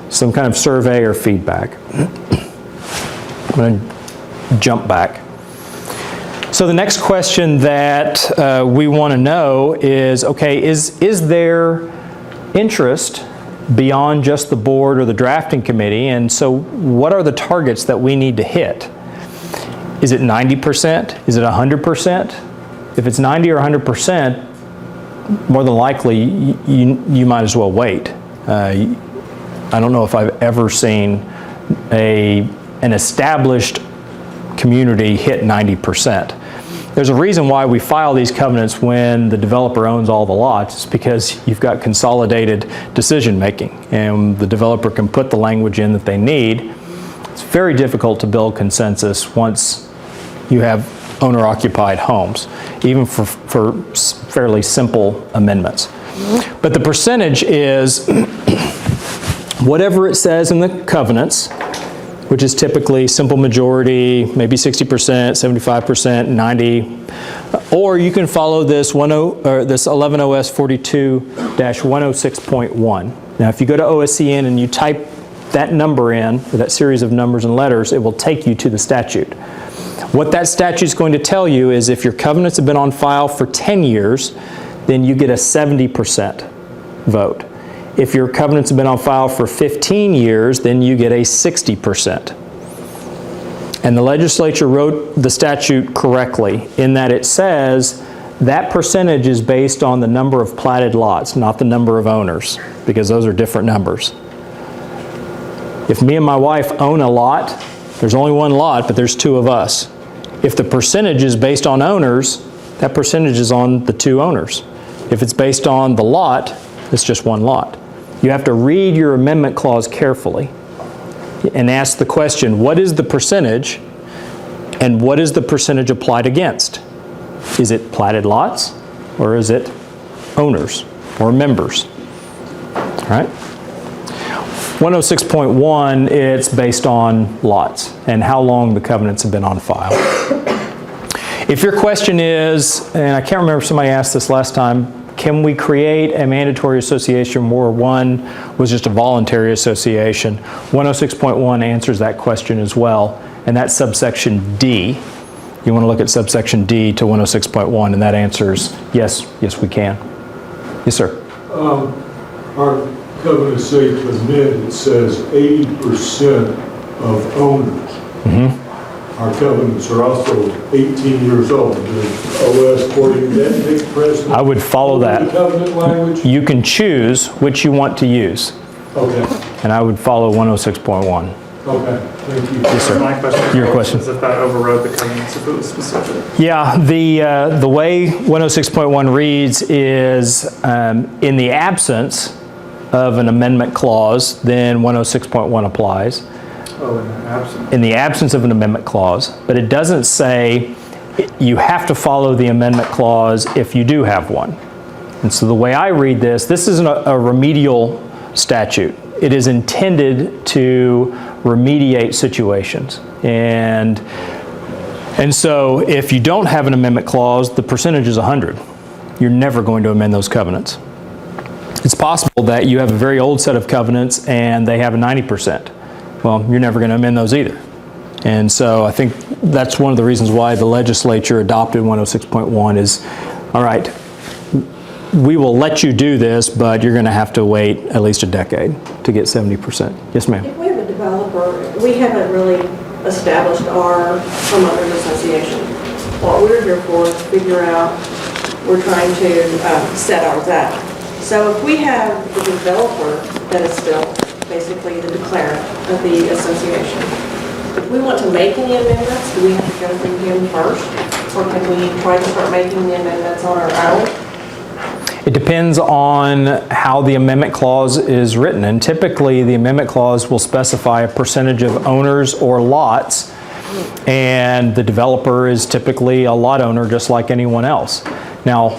Some kind of survey or feedback. I'm going to jump back. So the next question that we want to know is, okay, is there interest beyond just the board or the drafting committee? And so what are the targets that we need to hit? Is it 90%? Is it 100%? If it's 90 or 100%, more than likely you might as well wait. I don't know if I've ever seen an established community hit 90%. There's a reason why we file these covenants when the developer owns all the lots. It's because you've got consolidated decision making, and the developer can put the language in that they need. It's very difficult to build consensus once you have owner-occupied homes, even for fairly simple amendments. But the percentage is whatever it says in the covenants, which is typically simple majority, maybe 60%, 75%, 90%, or you can follow this 11 OS 42-106.1. Now, if you go to OSCN and you type that number in, or that series of numbers and letters, it will take you to the statute. What that statute is going to tell you is if your covenants have been on file for 10 years, then you get a 70% vote. If your covenants have been on file for 15 years, then you get a 60%. And the legislature wrote the statute correctly in that it says that percentage is based on the number of platted lots, not the number of owners, because those are different numbers. If me and my wife own a lot, there's only one lot, but there's two of us. If the percentage is based on owners, that percentage is on the two owners. If it's based on the lot, It's just one lot. You have to read your amendment clause carefully and ask the question, what is the percentage and what is the percentage applied against? Is it platted lots or is it owners or members? All right? 106.1, it's based on lots and how long the covenants have been on file. If your question is, and I can't remember if somebody asked this last time, can we create a mandatory association where one was just a voluntary association? 106.1 answers that question as well, and that's subsection D. You want to look at subsection D to 106.1, and that answers yes, yes we can. Yes, sir. Our covenant say to amend, it says 80% of owners. Our covenants are also 18 years old. The OS 40, that makes precedent. I would follow that. The covenant language? You can choose which you want to use, Okay, and I would follow 106.1. okay, thank you. Yes, sir. My question Your question. is if that overrode the covenants, if it was specific. Yeah, the way 106.1 reads is in the absence of an amendment clause, then 106.1 applies. Oh, in the absence. In the absence of an amendment clause, but it doesn't say you have to follow the amendment clause if you do have one. And so the way I read this isn't a remedial statute. It is intended to remediate situations. And so if you don't have an amendment clause, the percentage is 100. You're never going to amend those covenants. It's possible that you have a very old set of covenants and they have a 90%. Well, you're never going to amend those either. And so I think that's one of the reasons why the legislature adopted 106.1 is, all right, we will let you do this, but you're going to have to wait at least a decade to get 70%. Yes, ma'am. If we have a developer, we haven't really established our homeowners association. What we're here for is to figure out, we're trying to set ours out. So if we have the developer that is still basically the declarant of the association, if we want to make any amendments, do we have to go through him first? Or can we try to start making the amendments on our own? It depends on how the amendment clause is written, and typically the amendment clause will specify a percentage of owners or lots, and the developer is typically a lot owner just like anyone else. Now,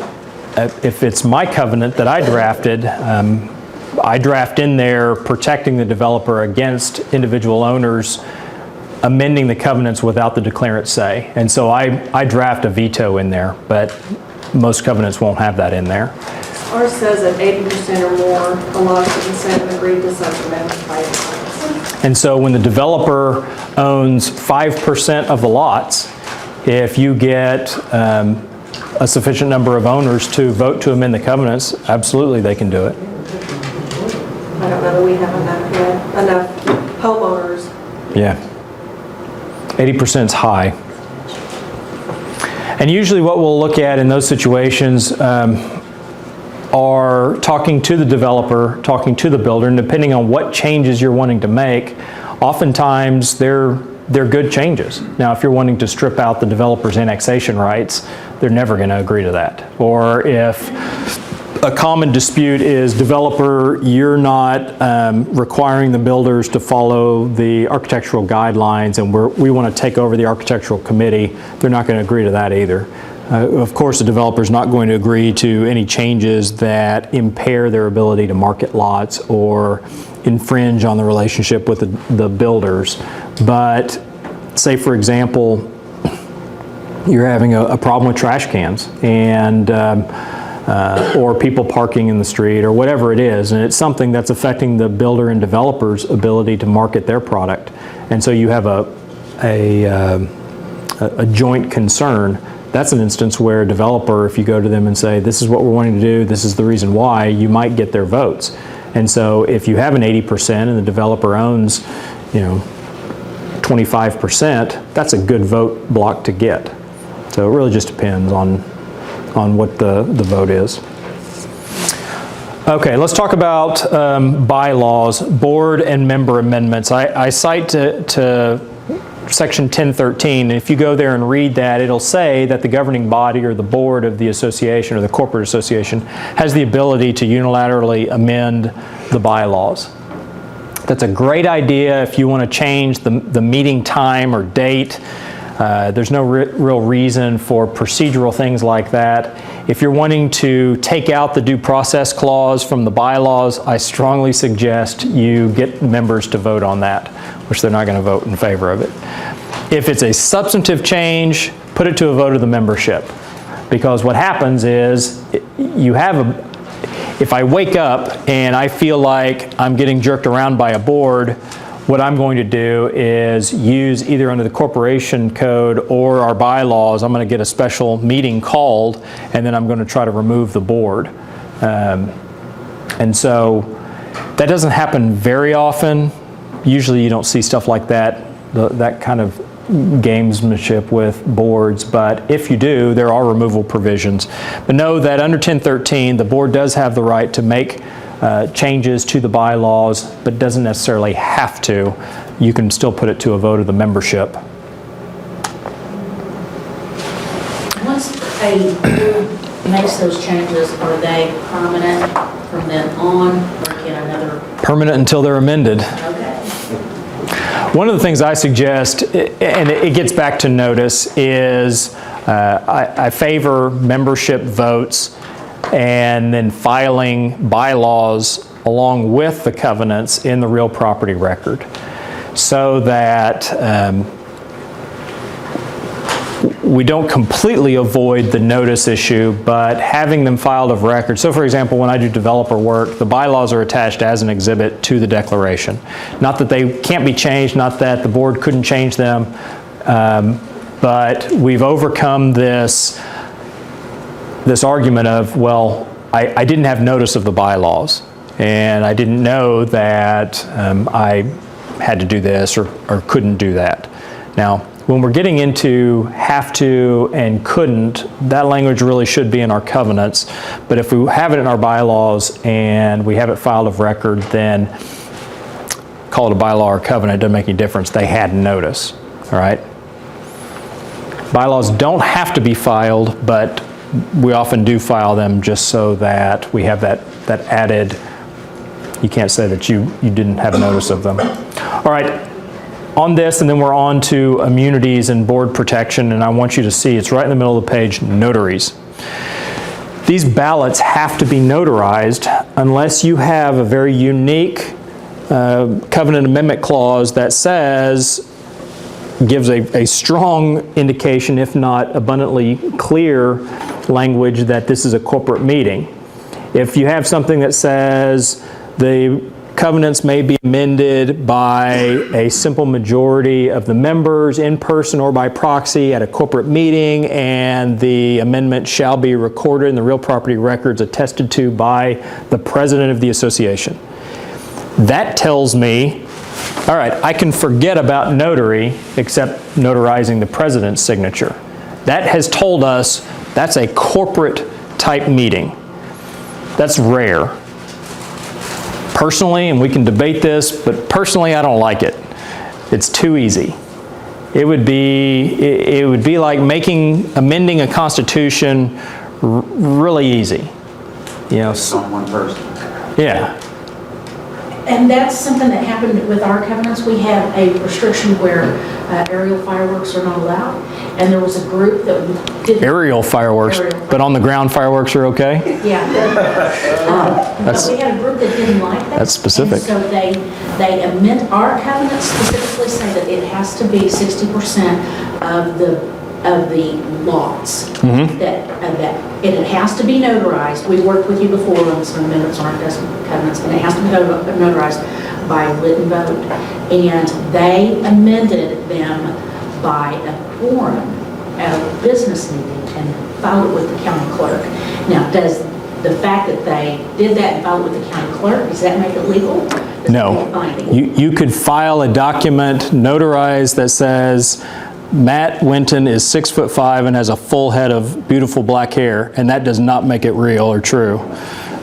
if it's my covenant that I drafted, I draft in there protecting the developer against individual owners amending the covenants without the declarant's say. And so I draft a veto in there, but most covenants won't have that in there. Ours says that 80% or more, a lot of the consent agreed to such amendments by the clients. And so when the developer owns 5% of the lots, if you get a sufficient number of owners to vote to amend the covenants, absolutely they can do it. I don't know that we have enough yet, enough homeowners. Yeah. 80% is high. And usually what we'll look at in those situations are talking to the developer, talking to the builder, and depending on what changes you're wanting to make, oftentimes they're good changes. Now, if you're wanting to strip out the developer's annexation rights, they're never going to agree to that. Or if a common dispute is, developer, you're not requiring the builders to follow the architectural guidelines, and we want to take over the architectural committee, they're not going to agree to that either. Of course, the developer's not going to agree to any changes that impair their ability to market lots or infringe on the relationship with the builders. But say, for example, you're having a problem with trash cans and or people parking in the street or whatever it is, and it's something that's affecting the builder and developer's ability to market their product. And so you have a joint concern. That's an instance where a developer, if you go to them and say, this is what we're wanting to do, this is the reason why, you might get their votes. And so if you have an 80% and the developer owns, 25%, that's a good vote block to get. So it really just depends on what the vote is. Okay, let's talk about bylaws, board and member amendments. I cite to section 1013. And if you go there and read that, it'll say that the governing body or the board of the association or the corporate association has the ability to unilaterally amend the bylaws. That's a great idea if you want to change the meeting time or date. There's no real reason for procedural things like that. If you're wanting to take out the due process clause from the bylaws, I strongly suggest you get members to vote on that, which they're not going to vote in favor of it. If it's a substantive change, put it to a vote of the membership. Because what happens is if I wake up and I feel like I'm getting jerked around by a board, what I'm going to do is use either under the corporation code or our bylaws, I'm going to get a special meeting called, and then I'm going to try to remove the board. And so that doesn't happen very often. Usually you don't see stuff like that, that kind of gamesmanship with boards, but if you do, there are removal provisions. But know that under 1013, the board does have the right to make changes to the bylaws, but doesn't necessarily have to. You can still put it to a vote of the membership. Once a board makes those changes, are they permanent from then on, or can another? Permanent until they're amended. Okay. One of the things I suggest, and it gets back to notice, is I favor membership votes and then filing bylaws along with the covenants in the real property record, so that we don't completely avoid the notice issue, but having them filed of record. So for example, when I do developer work, the bylaws are attached as an exhibit to the declaration. Not that they can't be changed, not that the board couldn't change them, but we've overcome this argument of, well, I didn't have notice of the bylaws, and I didn't know that I had to do this or couldn't do that. Now, when we're getting into have to and couldn't, that language really should be in our covenants, but if we have it in our bylaws and we have it filed of record, then call it a bylaw or covenant, it doesn't make any difference. They had notice, all right? Bylaws don't have to be filed, but we often do file them just so that we have that added, you can't say that you didn't have notice of them. All right, on this, and then we're on to immunities and board protection, and I want you to see, it's right in the middle of the page, notaries. These ballots have to be notarized unless you have a very unique covenant amendment clause that says, gives a strong indication, if not abundantly clear language, that this is a corporate meeting. If you have something that says the covenants may be amended by a simple majority of the members in person or by proxy at a corporate meeting, and the amendment shall be recorded in the real property records attested to by the president of the association. That tells me, all right, I can forget about notary except notarizing the president's signature. That has told us that's a corporate type meeting. That's rare. Personally, and we can debate this, but personally I don't like it. It's too easy. It would be like amending a constitution really easy. You know, It's on one person. yeah. And that's something that happened with our covenants. We have a restriction where aerial fireworks are not allowed. And there was a group that did. Aerial fireworks, but on the ground fireworks are okay? Yeah. But we had a group that didn't like that. That's specific. And so they amend our covenants, specifically say that it has to be 60% of the lots. That it has to be notarized. We worked with you before on some amendments on our covenants, and it has to be notarized by written vote. And they amended them by a quorum at a business meeting and filed it with the county clerk. Now, does the fact that they did that and filed it with the county clerk, does that make it legal? No. You could file a document notarized that says Matt Winton is 6'5" and has a full head of beautiful black hair, and that does not make it real or true.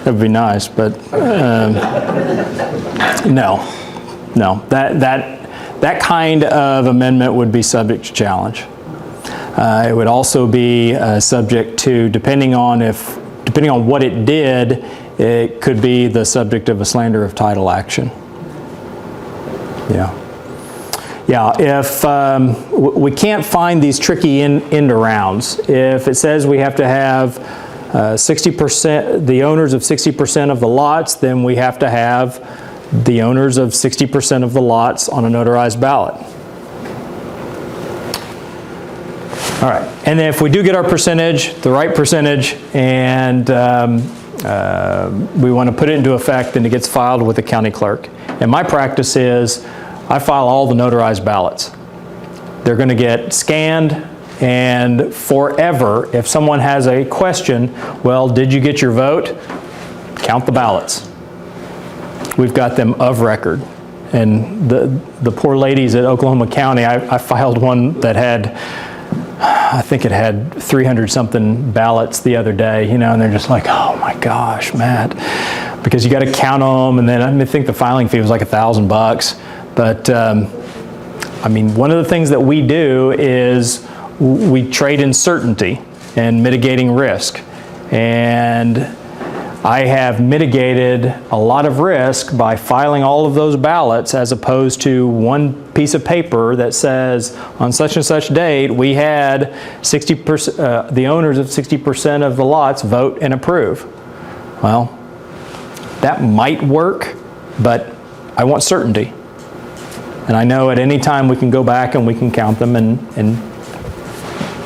That would be nice, but no. That that kind of amendment would be subject to challenge. It would also be subject to, depending on what it did, it could be the subject of a slander of title action. Yeah. Yeah, if we can't find these tricky end arounds, if it says we have to have 60%, the owners of 60% of the lots, then we have to have the owners of 60% of the lots on a notarized ballot. All right, and then if we do get our percentage, the right percentage, and we want to put it into effect, then it gets filed with the county clerk. And my practice is I file all the notarized ballots. They're going to get scanned, and forever, if someone has a question, well, did you get your vote? Count the ballots. We've got them of record. And the poor ladies at Oklahoma County, I filed one that had, I think it had 300-something ballots the other day, you know, and they're just like, oh my gosh, Matt. Because you got to count them, and then I think the filing fee was like $1,000. But, I mean, one of the things that we do is we trade in certainty and mitigating risk. And I have mitigated a lot of risk by filing all of those ballots as opposed to one piece of paper that says on such and such date we had 60%, the owners of 60% of the lots vote and approve. Well, that might work, but I want certainty. And I know at any time we can go back and we can count them and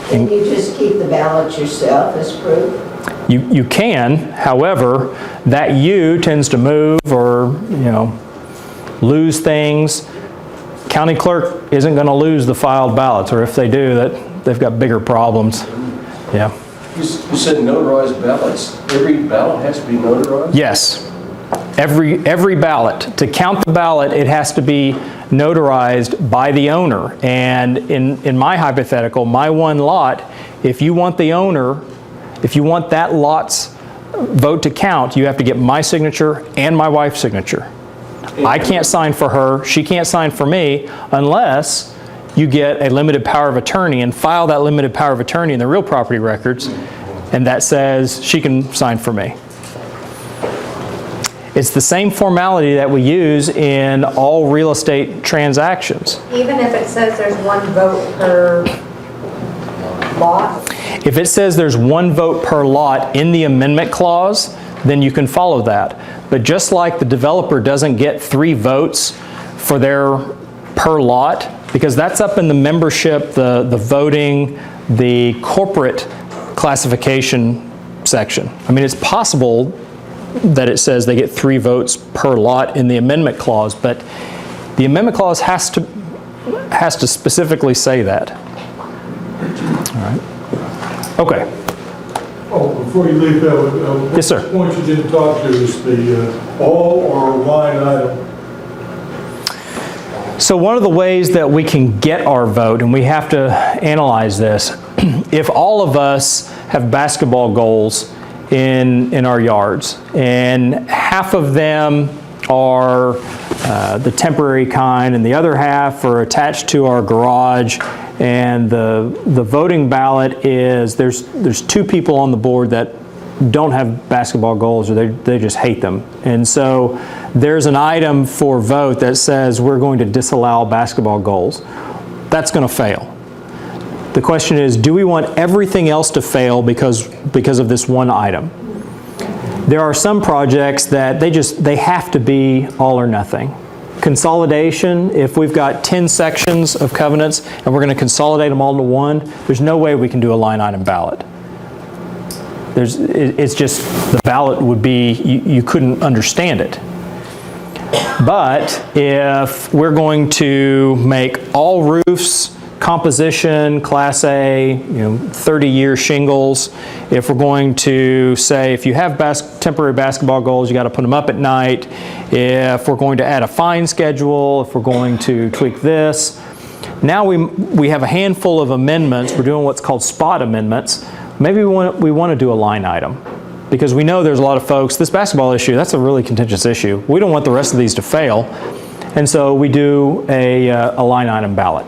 Can you just keep the ballots yourself as proof? You can, however, that U tends to move or, you know, lose things. County clerk isn't going to lose the filed ballots, or if they do, they've got bigger problems. Yeah. You said notarized ballots. Every ballot has to be notarized? Yes. Every ballot. To count the ballot, it has to be notarized by the owner. And in my hypothetical, my one lot, if you want the owner, if you want that lot's vote to count, you have to get my signature and my wife's signature. I can't sign for her, she can't sign for me, unless you get a limited power of attorney and file that limited power of attorney in the real property records, and that says she can sign for me. It's the same formality that we use in all real estate transactions. Even if it says there's one vote per lot? If it says there's one vote per lot in the amendment clause, then you can follow that. But just like the developer doesn't get 3 votes for their per lot, because that's up in the membership, the voting, the corporate classification section. I mean, it's possible that it says they get 3 votes per lot in the amendment clause, but the amendment clause has to specifically say that. All right. Okay. Oh, before you leave that, Yes, sir. one point you didn't talk to is the all or line item. So one of the ways that we can get our vote, and we have to analyze this, if all of us have basketball goals in our yards, and half of them are the temporary kind, and the other half are attached to our garage, and the voting ballot is, there's 2 people on the board that don't have basketball goals, or they just hate them. And so there's an item for vote that says we're going to disallow basketball goals. That's going to fail. The question is, do we want everything else to fail because of this one item? There are some projects that they have to be all or nothing. Consolidation, if we've got 10 sections of covenants and we're going to consolidate them all into one, there's no way we can do a line item ballot. It's just, the ballot would be, you couldn't understand it. But if we're going to make all roofs composition, Class A, 30-year shingles, if we're going to say if you have temporary basketball goals, you got to put them up at night, if we're going to add a fine schedule, if we're going to tweak this, now we have a handful of amendments. We're doing what's called spot amendments. Maybe we want to do a line item, because we know there's a lot of folks, this basketball issue, that's a really contentious issue. We don't want the rest of these to fail. And so we do a line item ballot.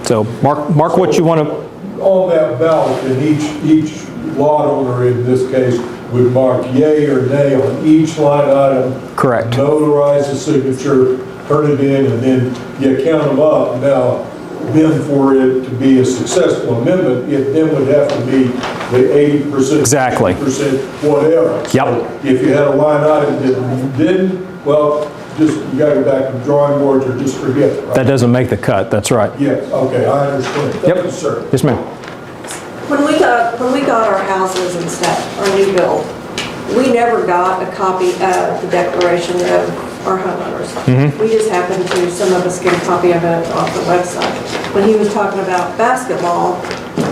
So mark what you want to. On that ballot, and each lot owner in this case would mark yay or nay on each line item. Correct. Notarize the signature, turn it in, and then you count them up. Now, then for it to be a successful amendment, it then would have to be the 80%. Exactly. 50%, whatever. Yep. So if you had a line item that didn't, well, just, you gotta go back to the drawing boards or just forget it, right? That doesn't make the cut, that's right. Yes, okay, I understand. Thank you, sir. Yes, ma'am. When we got our houses and stuff, our new build, we never got a copy of the declaration of our homeowners. We just happened to, some of us get a copy of it off the website. When he was talking about basketball,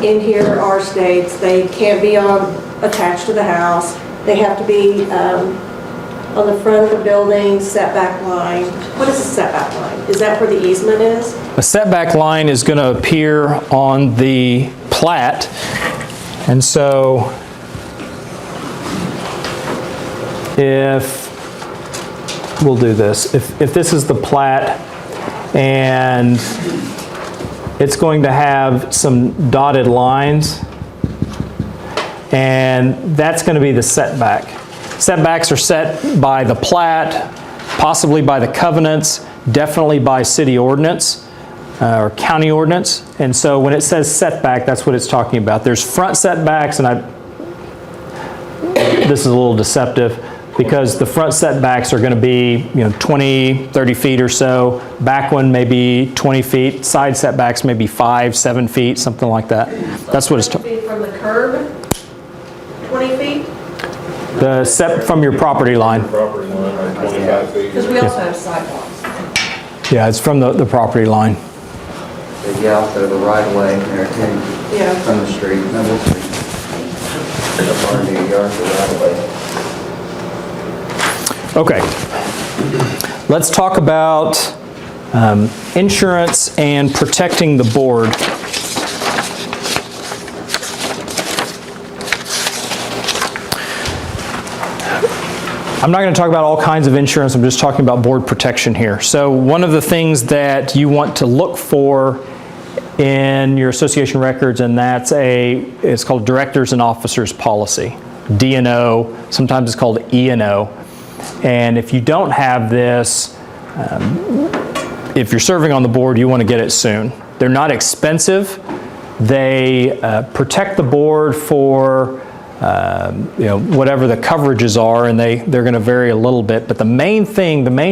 in here are states, they can't be attached to the house. They have to be on the front of the building, setback line. What is a setback line? Is that where the easement is? A setback line is going to appear on the plat, and so if, we'll do this, if this is the plat and it's going to have some dotted lines, and that's going to be the setback. Setbacks are set by the plat, possibly by the covenants, definitely by city ordinance or county ordinance. And so when it says setback, that's what it's talking about. There's front setbacks, and this is a little deceptive because the front setbacks are going to be 20, 30 feet or so. Back one may be 20 feet. Side setbacks may be 5, 7 feet, something like that. That's what it's talking about. From the curb, 20 feet? The set from your property line. Property line, or 25 feet. Because we also have sidewalks. Yeah, it's from the property line. They get out there the right way, there, Yeah. from the street, Number 3. Up on the yard the right way. Okay, let's talk about insurance and protecting the board. I'm not going to talk about all kinds of insurance, I'm just talking about board protection here. So one of the things that you want to look for in your association records, and it's called Directors and Officers Policy, D&O, sometimes it's called E&O. And if you don't have this, if you're serving on the board, you want to get it soon. They're not expensive. They protect the board for whatever the coverages are, and they're going to vary a little bit. But the main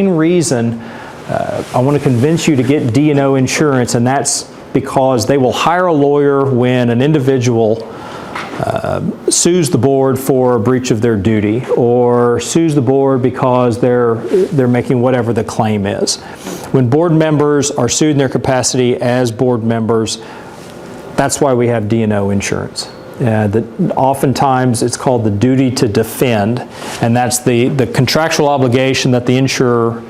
reason I want to convince you to get D&O insurance, and that's because they will hire a lawyer when an individual sues the board for a breach of their duty, or sues the board because they're making whatever the claim is. When board members are sued in their capacity as board members, that's why we have D&O insurance. Oftentimes it's called the duty to defend, and that's the contractual obligation that the insurer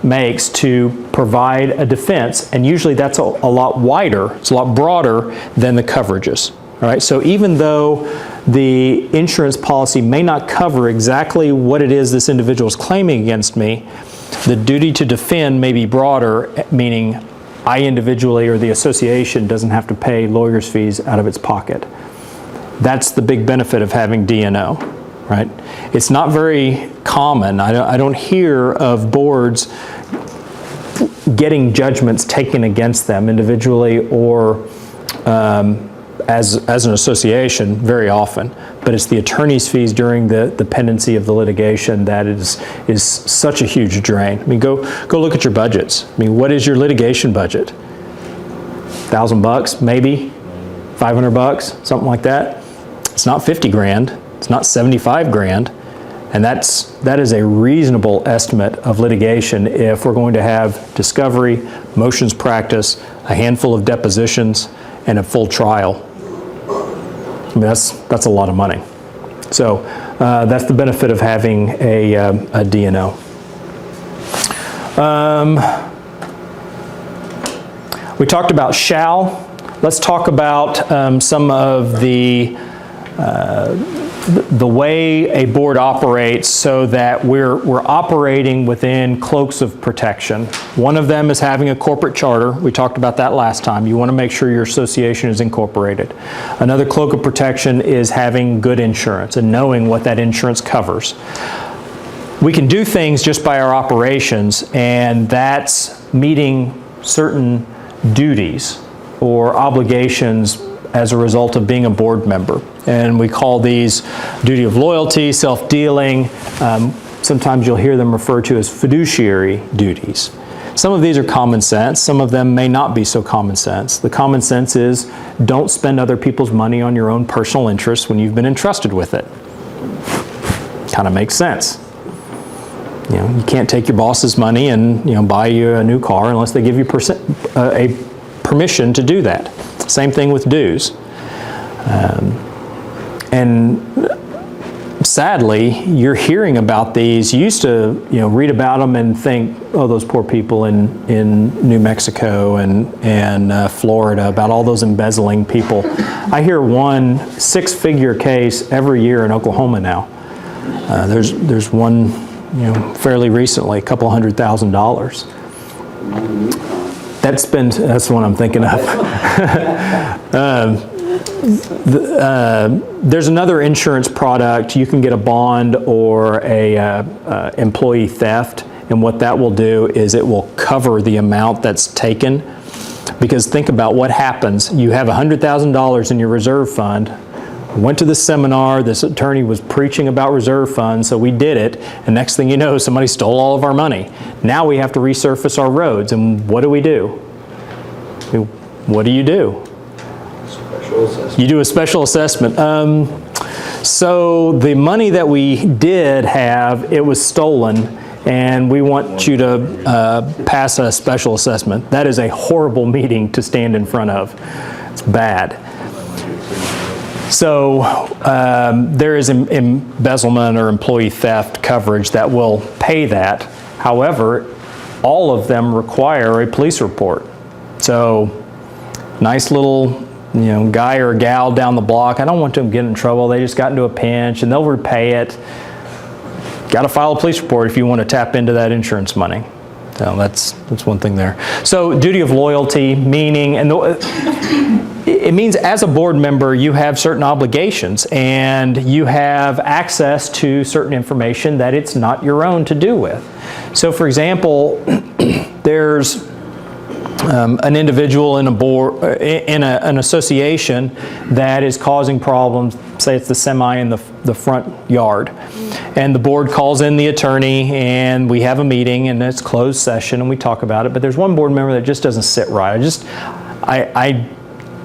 makes to provide a defense, and usually that's a lot wider, it's a lot broader than the coverages. All right, so even though the insurance policy may not cover exactly what it is this individual is claiming against me, the duty to defend may be broader, meaning I individually or the association doesn't have to pay lawyer's fees out of its pocket. That's the big benefit of having D&O, right? It's not very common. I don't hear of boards getting judgments taken against them individually or as an association very often, but it's the attorney's fees during the pendency of the litigation that is such a huge drain. I mean, go look at your budgets. I mean, what is your litigation budget? $1,000 maybe, $500, something like that. It's not 50 grand. It's not 75 grand. And that is a reasonable estimate of litigation if we're going to have discovery, motions practice, a handful of depositions, and a full trial. I mean, that's a lot of money. So that's the benefit of having a D&O. We talked about shall. Let's talk about some of the the way a board operates so that we're operating within cloaks of protection. One of them is having a corporate charter. We talked about that last time. You want to make sure your association is incorporated. Another cloak of protection is having good insurance and knowing what that insurance covers. We can do things just by our operations, and that's meeting certain duties or obligations as a result of being a board member. And we call these duty of loyalty, self-dealing. Sometimes you'll hear them referred to as fiduciary duties. Some of these are common sense. Some of them may not be so common sense. The common sense is don't spend other people's money on your own personal interests when you've been entrusted with it. Kind of makes sense. You know, you can't take your boss's money and buy you a new car unless they give you a permission to do that. Same thing with dues. And sadly, you're hearing about these. You used to read about them and think, oh, those poor people in New Mexico and Florida, about all those embezzling people. I hear one 6-figure case every year in Oklahoma now. There's one fairly recently, $200,000. That's the one I'm thinking of. There's another insurance product. You can get a bond or a employee theft, and what that will do is it will cover the amount that's taken. Because think about what happens. You have $100,000 in your reserve fund. Went to the seminar, this attorney was preaching about reserve funds, so we did it, and next thing you know, somebody stole all of our money. Now we have to resurface our roads, and what do? What do? Special assessment. You do a special assessment. So the money that we did have, it was stolen, and we want you to pass a special assessment. That is a horrible meeting to stand in front of. It's bad. So there is embezzlement or employee theft coverage that will pay that. However, all of them require a police report. So nice little guy or gal down the block, I don't want them to get in trouble. They just got into a pinch and they'll repay it. Got to file a police report if you want to tap into that insurance money. So that's one thing there. So duty of loyalty, meaning, and it means as a board member you have certain obligations and you have access to certain information that it's not your own to do with. So for example, there's an individual in a board, in an association that is causing problems. Say it's the semi in the front yard, and the board calls in the attorney, and we have a meeting, and it's closed session, and we talk about it. But there's one board member that just doesn't sit right.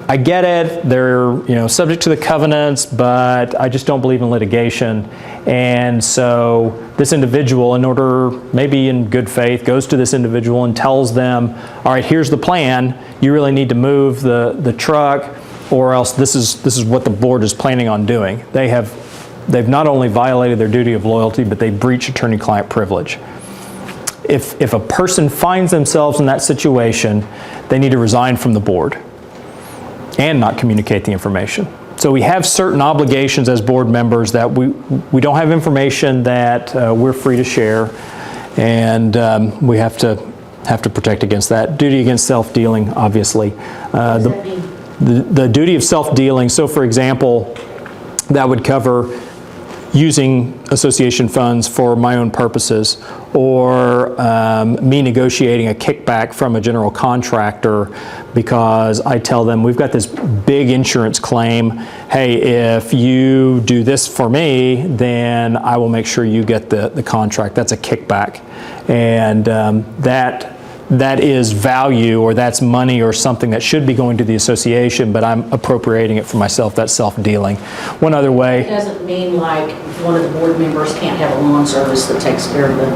I get it. They're subject to the covenants, but I just don't believe in litigation. And so this individual, in order, maybe in good faith, goes to this individual and tells them, all right, here's the plan. You really need to move the truck, or else this is what the board is planning on doing. They've not only violated their duty of loyalty, but they breach attorney-client privilege. If a person finds themselves in that situation, they need to resign from the board and not communicate the information. So we have certain obligations as board members that we don't have information that we're free to share, and we have to protect against that. Duty against self-dealing, obviously. What does that mean? The duty of self-dealing, so for example, that would cover using association funds for my own purposes, or me negotiating a kickback from a general contractor because I tell them, we've got this big insurance claim. Hey, if you do this for me, then I will make sure you get the contract. That's a kickback. And that is value, or that's money or something that should be going to the association, but I'm appropriating it for myself. That's self-dealing. One other way. It doesn't mean like one of the board members can't have a lawn service that takes care of the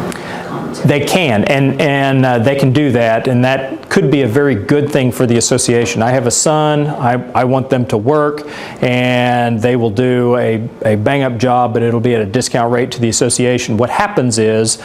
comments. They can, and they can do that, and that could be a very good thing for the association. I have a son, I want them to work, and they will do a bang-up job, but it'll be at a discount rate to the association. What happens is,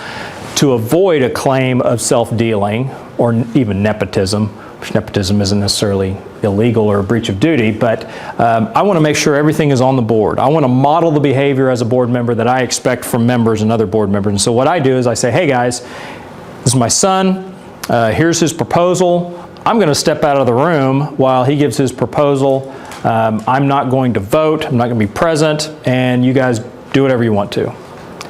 to avoid a claim of self-dealing or even nepotism, which nepotism isn't necessarily illegal or a breach of duty, but I want to make sure everything is on the board. I want to model the behavior as a board member that I expect from members and other board members. And so what I do is I say, hey guys, this is my son, here's his proposal. I'm going to step out of the room while he gives his proposal. I'm not going to vote, I'm not going to be present, and you guys do whatever you want to.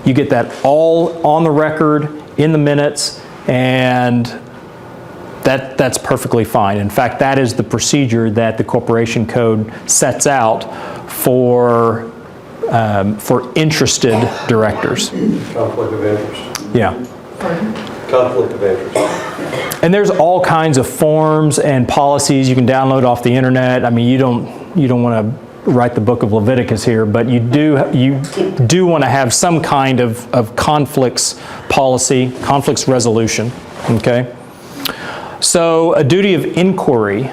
You get that all on the record, in the minutes, and that's perfectly fine. In fact, that is the procedure that the Corporation Code sets out for interested directors. Conflict of interest. Yeah. Conflict of interest. And there's all kinds of forms and policies you can download off the internet. I mean, you don't want to write the book of Leviticus here, but you do want to have some kind of conflicts policy, conflicts resolution, okay? So a duty of inquiry,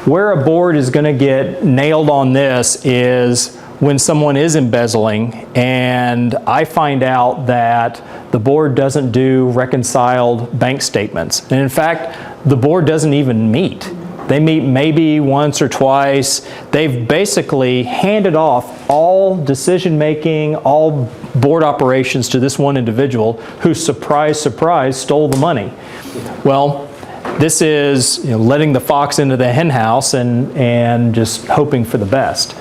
where a board is going to get nailed on this is when someone is embezzling and I find out that the board doesn't do reconciled bank statements. And in fact, the board doesn't even meet. They meet maybe once or twice. They've basically handed off all decision-making, all board operations to this one individual who, surprise, surprise, stole the money. Well, this is letting the fox into the hen house and just hoping for the best.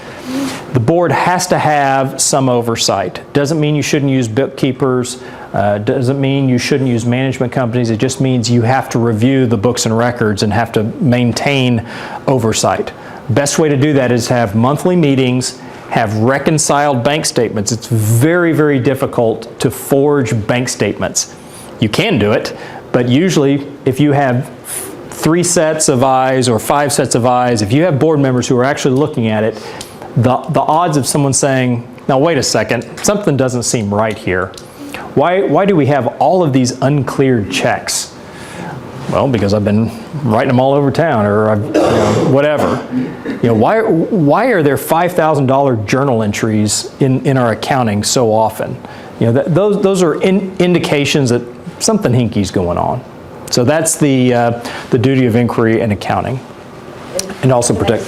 The board has to have some oversight. Doesn't mean you shouldn't use bookkeepers, doesn't mean you shouldn't use management companies. It just means you have to review the books and records and have to maintain oversight. Best way to do that is have monthly meetings, have reconciled bank statements. It's very, very difficult to forge bank statements. You can do it, but usually if you have 3 sets of eyes or 5 sets of eyes, if you have board members who are actually looking at it, the odds of someone saying, now wait a second, something doesn't seem right here. Why do we have all of these uncleared checks? Well, because I've been writing them all over town, or whatever. Why are there $5,000 journal entries in our accounting so often? Those are indications that something hinky's going on. So that's the duty of inquiry and accounting, and also protect.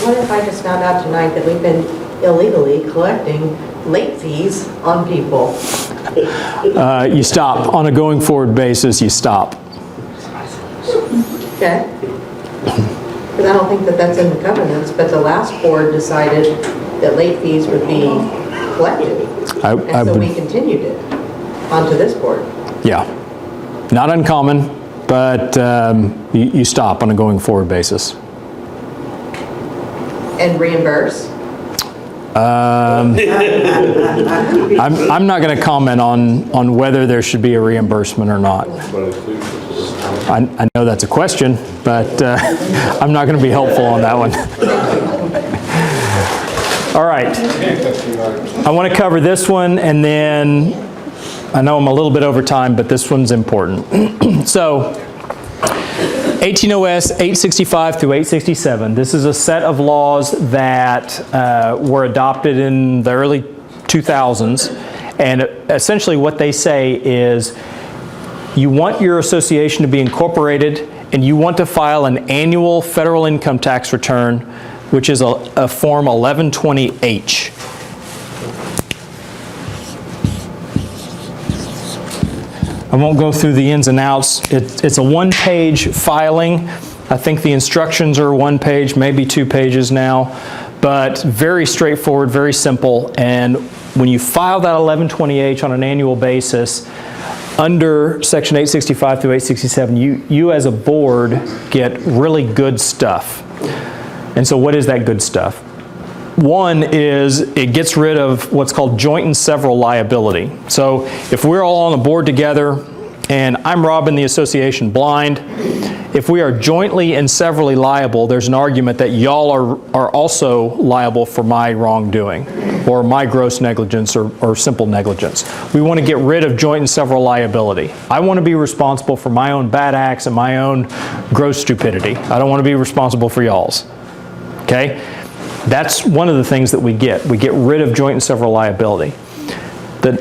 What if I just found out tonight that we've been illegally collecting late fees on people? You stop. On a going forward basis, you stop. Okay. Because I don't think that that's in the covenants, but the last board decided that late fees would be collected. And so we continued it onto this board. Yeah. Not uncommon, but you stop on a going forward basis. And reimburse? I'm not going to comment on whether there should be a reimbursement or not. I know that's a question, but I'm not going to be helpful on that one. All right. I want to cover this one, and then I know I'm a little bit over time, but this one's important. So 18 OS 865 through 867. This is a set of laws that were adopted in the early 2000s. And essentially what they say is you want your association to be incorporated and you want to file an annual federal income tax return, which is a Form 1120H. I won't go through the ins and outs. It's a one-page filing. I think the instructions are 1 page, maybe 2 pages now, but very straightforward, very simple. And when you file that 1120H on an annual basis, under Section 865 through 867, you as a board get really good stuff. And so what is that good stuff? One is it gets rid of what's called joint and several liability. So if we're all on the board together and I'm robbing the association blind, if we are jointly and severally liable, there's an argument that y'all are also liable for my wrongdoing or my gross negligence or simple negligence. We want to get rid of joint and several liability. I want to be responsible for my own bad acts and my own gross stupidity. I don't want to be responsible for y'all's. Okay? That's one of the things that we get. We get rid of joint and several liability.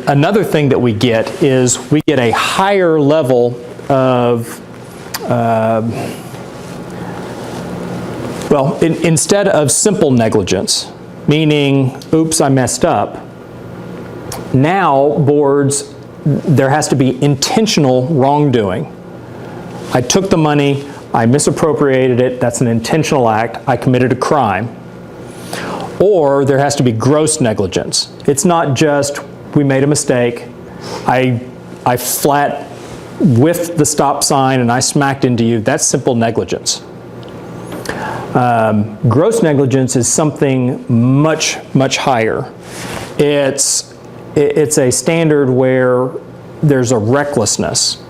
Another thing that we get is we get a higher level of Well, instead of simple negligence, meaning, oops, I messed up, now boards, there has to be intentional wrongdoing. I took the money, I misappropriated it, that's an intentional act, I committed a crime. Or there has to be gross negligence. It's not just, we made a mistake, I flat whiffed the stop sign and I smacked into you. That's simple negligence. Gross negligence is something much, much higher. It's a standard where there's a recklessness.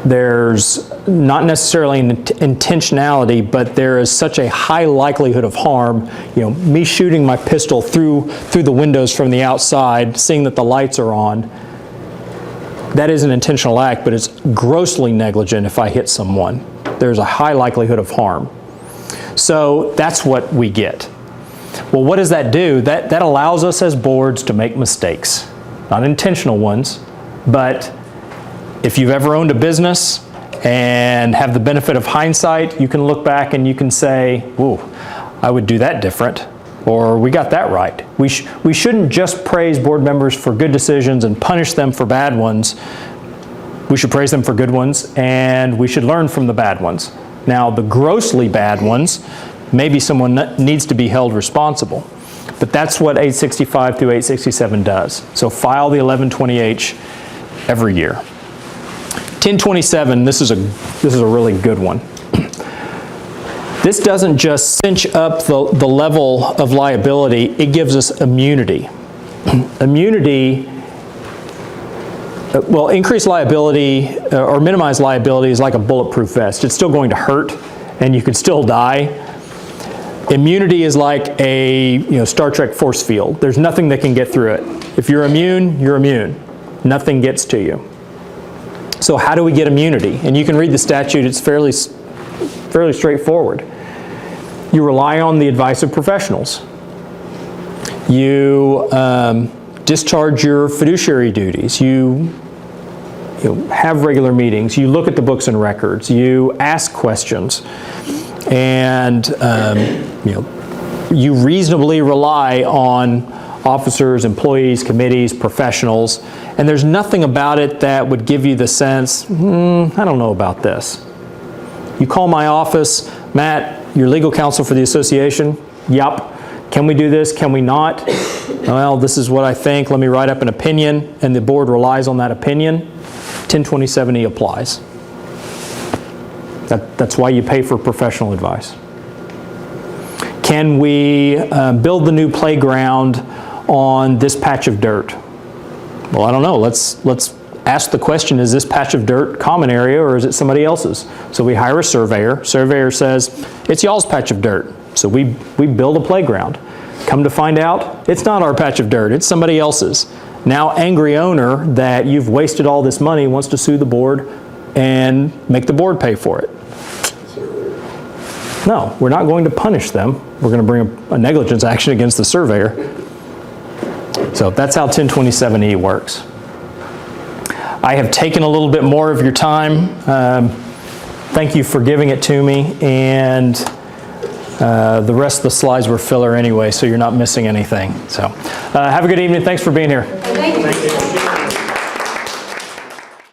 There's not necessarily an intentionality, but there is such a high likelihood of harm. You know, me shooting my pistol through the windows from the outside, seeing that the lights are on, that is an intentional act, but it's grossly negligent if I hit someone. There's a high likelihood of harm. So that's what we get. Well, what does that do? That allows us as boards to make mistakes. Not intentional ones, but if you've ever owned a business and have the benefit of hindsight, you can look back and you can say, ooh, I would do that different, or we got that right. We shouldn't just praise board members for good decisions and punish them for bad ones. We should praise them for good ones, and we should learn from the bad ones. Now, the grossly bad ones, maybe someone needs to be held responsible. But that's what 865 through 867 does. So file the 1120H every year. 1027, this is a really good one. This doesn't just cinch up the level of liability, it gives us immunity. Immunity, well, increased liability or minimized liability is like a bulletproof vest. It's still going to hurt and you could still die. Immunity is like a Star Trek force field. There's nothing that can get through it. If you're immune, you're immune. Nothing gets to you. So how do we get immunity? And you can read the statute, it's fairly straightforward. You rely on the advice of professionals. You discharge your fiduciary duties. You have regular meetings. You look at the books and records. You ask questions. And you reasonably rely on officers, employees, committees, professionals, and there's nothing about it that would give you the sense, I don't know about this. You call my office, Matt, you're legal counsel for the association? Yup. Can we do this? Can we not? Well, this is what I think. Let me write up an opinion, and the board relies on that opinion. 1027E applies. That's why you pay for professional advice. Can we build the new playground on this patch of dirt? Well, I don't know. Let's ask the question, is this patch of dirt common area or is it somebody else's? So we hire a surveyor. Surveyor says, it's y'all's patch of dirt. So we build a playground. Come to find out, it's not our patch of dirt, it's somebody else's. Now angry owner that you've wasted all this money wants to sue the board and make the board pay for it. No, we're not going to punish them. We're going to bring a negligence action against the surveyor. So that's how 1027E works. I have taken a little bit more of your time. Thank you for giving it to me, and the rest of the slides were filler anyway, so you're not missing anything. So have a good evening. Thanks for being here. Thank you.